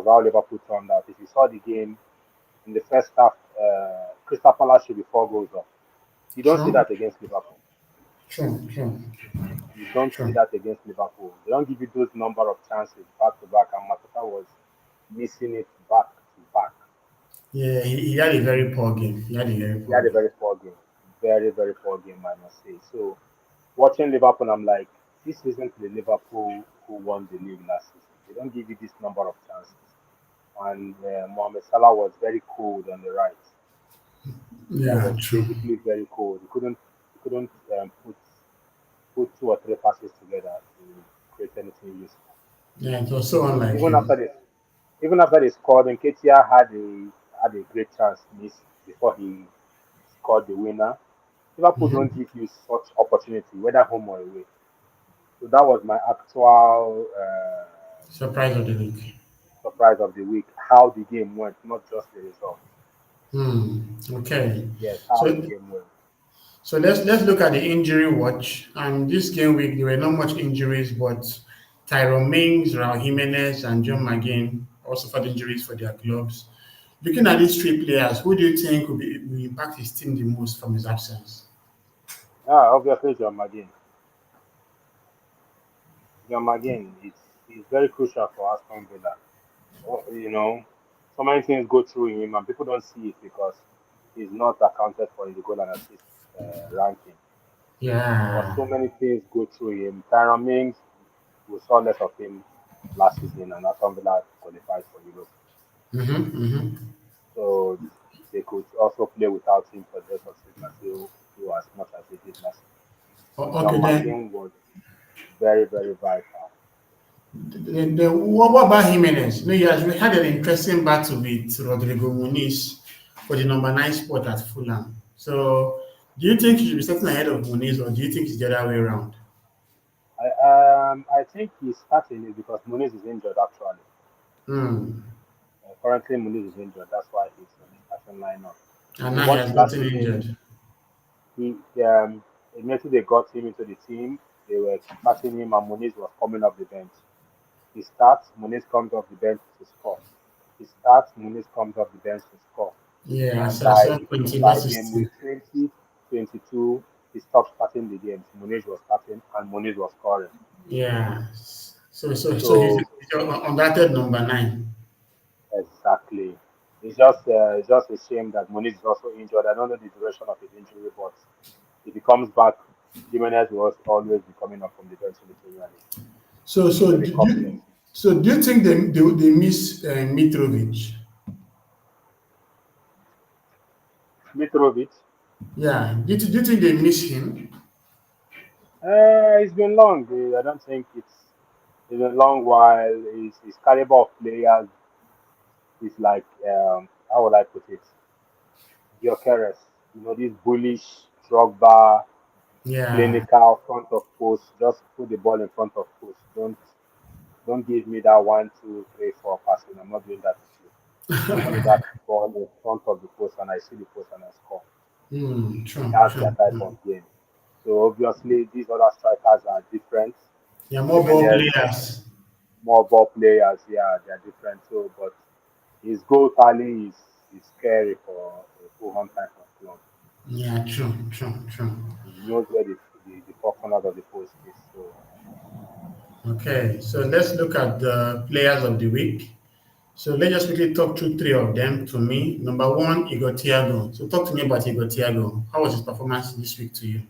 how Liverpool turned out. If you saw the game in the first half, Crystal Palace should be 4 goals up. You don't see True, that against Liverpool. true, You don't see true. that against Liverpool. They don't give you those number of chances back to back, and Matata was missing it back to back. Yeah, he had a very poor game. He had a very He poor had a game. very poor game, very poor game, I must say. So watching Liverpool, I'm like, this isn't the Liverpool who won the league last season. They don't give you this number of chances. And Mohamed Salah was very cold on the right. He Yeah, was true. basically very cold. He couldn't put 2 or 3 passes together to create anything useful. Yeah, it was so unlike Even him. after this, even after they scored, Nketiah had a great chance missed before he scored the winner. Liverpool don't Hmm. give you such opportunity, whether home or away. So that was my actual Surprise of the week. surprise of the week. How the game went, not just the result. Okay. Yes, how the So game went. so let's look at the injury watch. And this game week there were not much injuries, but Tyrone Mings, Raul Jimenez, and John McGinn also suffered injuries for their clubs. Looking at these three players, who do you think will impact his team the most from his absence? Obviously, John McGinn. John McGinn is very crucial for Aston Villa. So many things go through him, and people don't see it because he's not accounted for in the goal and assist ranking. Because Yeah. so many things go through him. Tyron Mings, we saw less of him last season, and Aston Villa qualified for Europe. Mm-hmm, mm-hmm. So they could also play without him for the rest of the season and still do as much as they did last season. Okay, John then. McGinn was very, very vital. What about Jimenez? No, yes, we had an interesting battle with Rodrigo Muniz for the number nine spot at Fulham. So, do you think he should be starting ahead of Muniz, or do you think it's the other way around? I think he's starting it because Muniz is injured actually. Hmm. Currently, Muniz is injured. That's why he's on the starting lineup. If And you now he watch has last gotten season, injured. he immediately they got him into the team. They were starting him, and Muniz was coming off the bench. He starts, Muniz comes off the bench to score. He starts, Muniz comes off the bench to score. Yeah, And at some point he by lost his game team. week 20, 22, he stopped starting the games. Muniz was starting, and Muniz was scoring. Yeah. So he's So your undoubted number nine. exactly. It's just a shame that Muniz is also injured. I don't know the duration of his injury, but if he comes back, Jimenez will always be coming up from the bench in the Premier League. So so Maybe do, cup do, games. so do you think they miss Mitrovic? Mitrovic, Yeah. Do you think they miss him? it's been long. I don't think it's been a long while. His caliber of players is like, how would I put it? Gyökeres. This bullish, Drogba, Yeah. clinical, front of post. Just put the ball in front of post. Don't give me that 1, 2, 3, 4 passing. I'm not doing that with you. Give me that ball in front of the post, and I see the post and I score. True, That's their true, type true. of game. So obviously these other strikers are different. Yeah, more ball Jimenez, players. more ball players, yeah, they're different too. But his goal tally is scary for a Fulham type of club. Yeah, true, true, true. He knows where the four corners of the post is. So Okay, so let's look at the players of the week. So let's just quickly talk through three of them to me. Number one, Igor Thiago. So talk to me about Igor Thiago. How was his performance this week to you?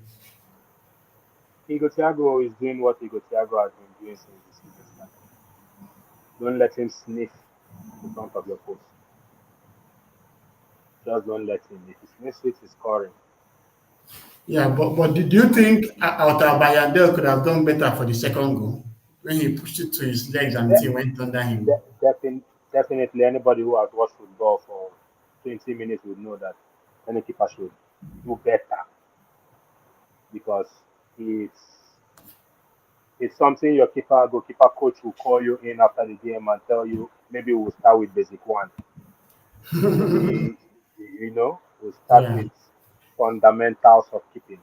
Igor Thiago is doing what Igor Thiago has been doing since the season started. Don't let him sniff the front of your post. Just don't let him. If he sniffs it, he's scoring. Yeah, but did you think Alta Bayandel could have done better for the second goal when he pushed it to his legs and the De- thing went under him? Definitely, anybody who has watched football for 20 minutes would know that any keeper should do better because it's it's something your goalkeeper coach will call you in after the game and tell you maybe we'll start with basic one. Maybe we'll start Yeah. with fundamentals of keeping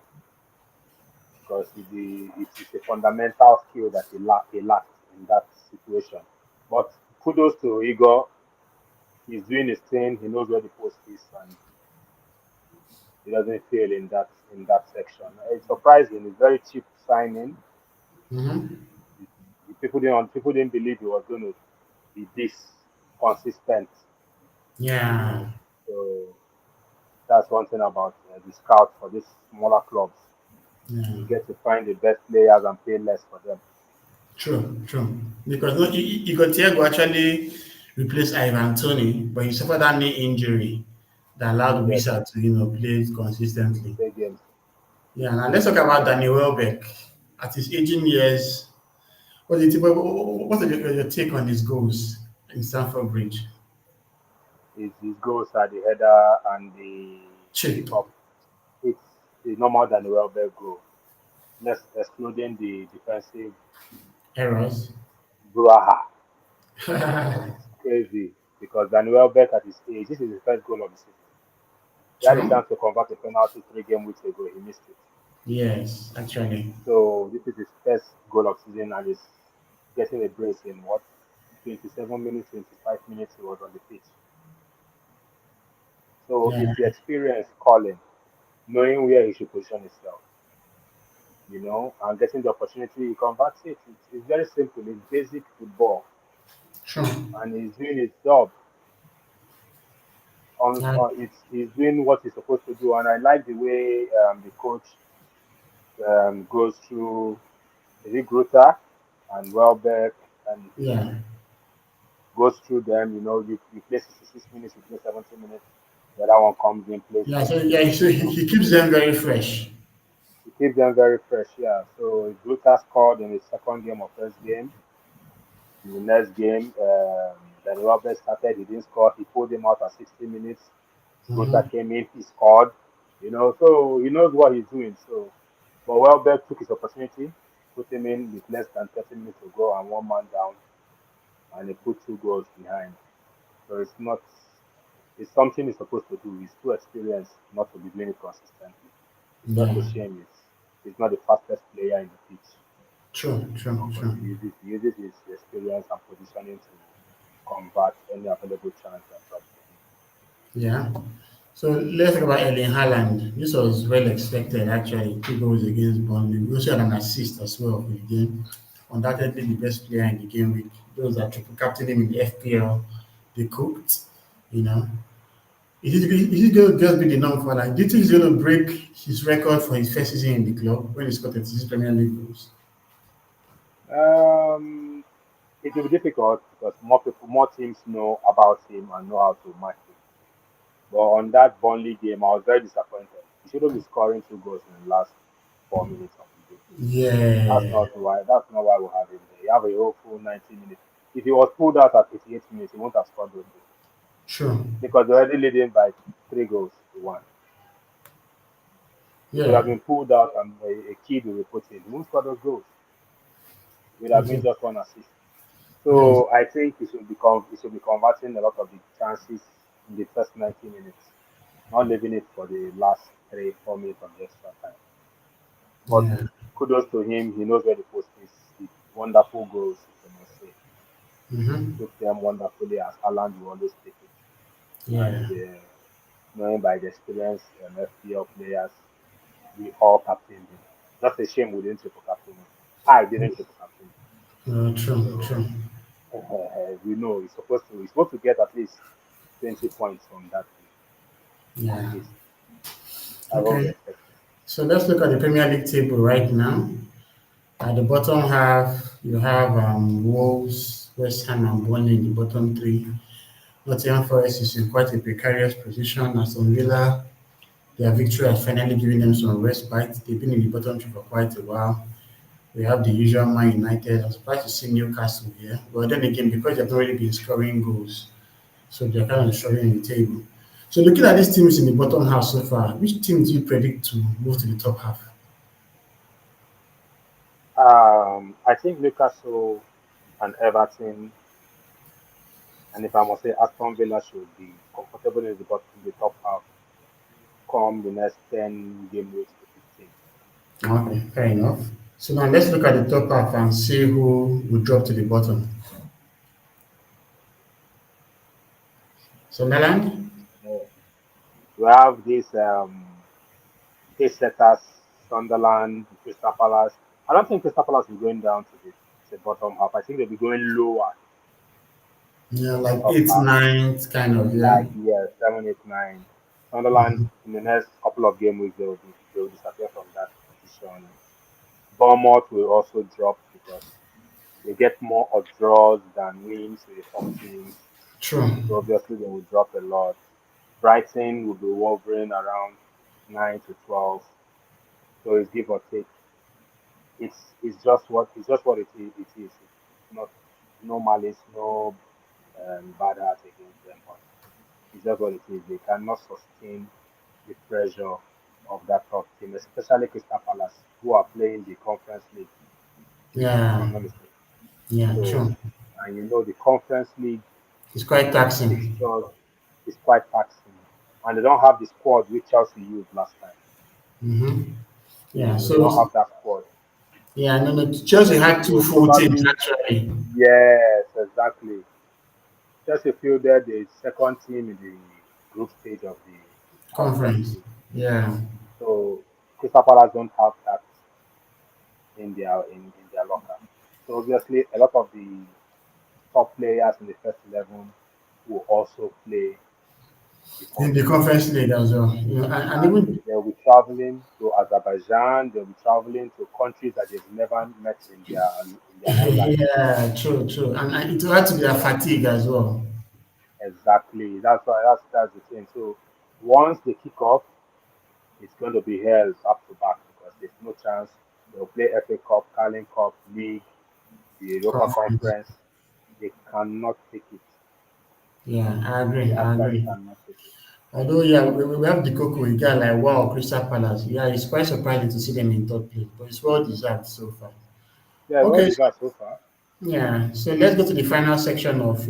because it's a fundamental skill that he lacked in that situation. But kudos to Igor. He's doing his thing. He knows where the post is, and he doesn't fail in that section. It's surprising. It's very cheap signing. Hmm. People didn't believe he was going to be this consistent. You Yeah. know, so that's one thing about the scouts for these smaller clubs. Yeah. You get to find the best players and pay less for them. True, true. Because no, Igor Thiago actually replaced Ivan Toney, but he suffered that knee injury that allowed Yes, Wisa to, play consistently. play games. Yeah, now let's talk about Danny Welbeck. At his aging years, what's your take on his goals in Stamford Bridge? His goals are the header and the Chip, pick up. It's the normal than the Welbeck goal. Let's excluding the defensive errors. brouhaha. It's crazy because Daniel Beck at his age, this is his first goal of the season. He had a True? chance to convert a penalty 3 game weeks ago. He missed it. Yes, actually. So this is his first goal of season and he's getting a brace in what 27 minutes, 25 minutes he was on the pitch. So Yeah, it's the experience calling, knowing where he should position himself, and getting the opportunity he converts it. It's very simple. It's basic football true. and he's doing his job. Uh, He's doing what he's supposed to do, and I like the way the coach goes through is it Gruta and Welbeck and Yeah, goes through them. You play 66 minutes, you play 70 minutes. The other one comes in, plays yeah. So 90 yeah, minutes. so he keeps them very fresh. To keep them very fresh. Yeah. So Gruta scored in his second game or first game. In the next game, then Robert started. He didn't score. He pulled him out at 60 minutes. Gruta Hmm. came in. He scored. So he knows what he's doing. So, but Welbeck took his opportunity, put him in with less than 30 minutes to go and one man down, and he put two goals behind. So it's not. It's something he's supposed to do. He's too experienced not to be doing it consistently. It's just a Yeah, shame. He's not the fastest player in the pitch. true, true, But true. he uses his experience and positioning to convert any available chance that drops to him. Yeah. So let's talk about Erling Haaland. This was well expected actually. Two goals against Burnley. We also had an assist as well for the game. Undoubtedly the best player in the game week. Those that triple captain him in the FPL, they cooked. You know, is it going to just be the norm for like? Do you think he's going to break his record for his first season in the club when he scored 36 Premier League goals? Um, it will be difficult because more teams know about him and know how to match him. But on that Burnley game, I was very disappointed. He shouldn't be scoring two goals in the last 4 minutes of the game. That's Yeah, not why. That's not why we have him there. You have a whole full 90 minutes. If he was pulled out at 88 minutes, he won't have scored those goals true. because they're already leading by 3 goals to 1. He could Yeah, have been pulled out and a kid will be put in. He won't score those goals. It would have been exactly. just one assist. Yes, So I think he should be converting a lot of the chances in the first 90 minutes, not leaving it for the last 3 4 minutes of the extra time. But yeah. kudos to him, he knows where the post is. He, wonderful goals, if I must say. He Mm-hmm. took them wonderfully as Haaland will always take it. Yeah. And knowing by the experience FPL players, we all captained him. Just a shame we didn't triple captain him. I didn't triple captain him. True, So true. we know he's supposed to get at least 20 points from that game, at Yeah. least. That's what we Okay. expect. So let's look at the Premier League table right now. At the bottom half, you have Wolves, West Ham, and Burnley in the bottom three. Nottingham Forest is in quite a precarious position. Aston Villa, their victory has finally given them some respite. They've been in the bottom three for quite a while. We have the usual Man United. I'm surprised to see Newcastle here. But then again, because they've already been scoring goals, so they're kind of struggling in the table. So looking at these teams in the bottom half so far, which team do you predict to move to the top half? I think Newcastle and Everton, and if I must say, Aston Villa should be comfortable in the top half come the next 10 game weeks to 15. Okay, fair enough. So now let's look at the top half and see who will drop to the bottom. So Meland, Uh, we have this pace setters, Sunderland, Crystal Palace. I don't think Crystal Palace will be going down to the bottom half. I think they'll be going lower yeah, in the like top eighth, half. ninth, kind of, yeah. Like yeah, 7, 8, 9. Sunderland Mhm. in the next couple of game weeks they will disappear from that position. Bournemouth will also drop because they get more of draws than wins with the top teams. True. So obviously they will drop a lot. Brighton will be hovering around 9 to 12. So it's give or take. It's just what it is. It is. It's not no malice, no bad heart against them, but it's just what it is. They cannot sustain the pressure of that top team, especially Crystal Palace, who are playing the Conference League, if Yeah, I'm not mistaken. yeah, So, true. and the Conference League It's quite taxing. fixtures is quite taxing, and they don't have the squad which Chelsea used last time. Hmm. Yeah, They don't so have that squad. yeah, no, no. Chelsea had two So full teams probably, actually. yes, exactly. Chelsea fielded the second team in the group stage of the Conference Conference. League. Yeah, So Crystal Palace don't have that in their locker. So obviously, a lot of the top players in the first 11 will also play the In the country. conference league as well. And And even they'll be traveling to Azerbaijan, they'll be traveling to countries that they've never met in their whole life. yeah, true, true. And it will add to their fatigue as well. Exactly. That's why that's the thing. So once they kick off, it's going to be hell up to back because there's no chance they'll play FA Cup, Carling Cup, League, the Europa Conference. Conference. They cannot take it. Yeah, I agree. They I actually agree. cannot take it. Although, yeah, we have the Coco, a guy like, wow, Crystal Palace. Yeah, it's quite surprising to see them in third place, but it's well deserved so far. Yeah, well Okay, so, deserved so far. yeah, so let's go to the final section of,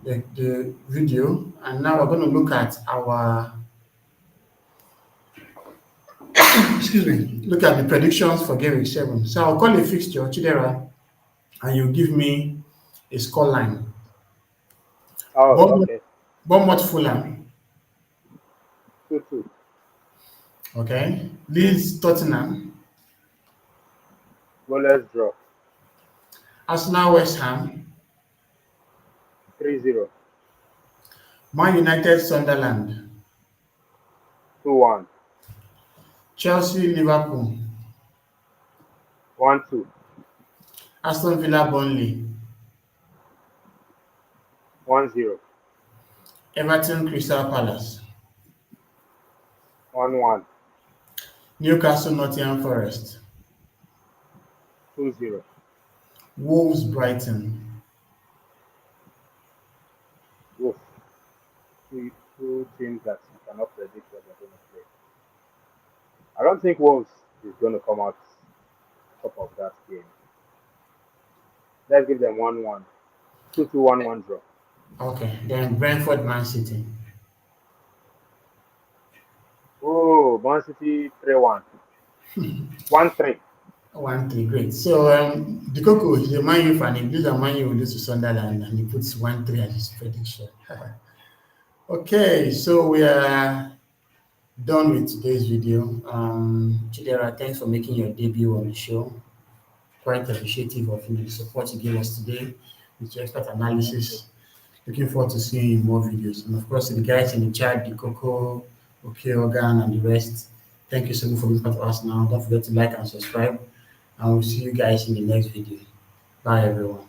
the video. And now we're going to look at excuse me, look at the predictions for Game Week 7. So I'll call a fixture, Chidera, and you give me a score line. Oh, Bournemouth, okay. Bournemouth Fulham, 2-2. okay. Leeds Tottenham, Goalless draw. Arsenal West Ham, 3-0. Man United Sunderland, 2-1. Chelsea Liverpool, 1-2. Aston Villa Burnley, 1-0. Everton Crystal Palace, 1-1. Newcastle Nottingham Forest, 2-0. Wolves Brighton, Oof. Two teams that you cannot predict what they're going to play. I don't think Wolves is going to come out top of that game. Let's give them 1-1. 2-2, 1-1 draw. okay. Then Brentford Man City, Oh, Man City 3-1. 1-3. 1-3, great. So the Coco is a Man U fan. He believes that Man U will lose to Sunderland, and he puts 1-3 as his prediction. Okay, so we are done with today's video. Chidera, thanks for making your debut on the show. Quite appreciative of the support you gave us today with your expert Thank you. analysis. Looking forward to seeing you in more videos. And of course, to the guys in the chat, the Coco, OK Organ, and the rest, thank you so much for being part of us now. Don't forget to like and subscribe. And we'll see you guys in the next video. Bye, everyone.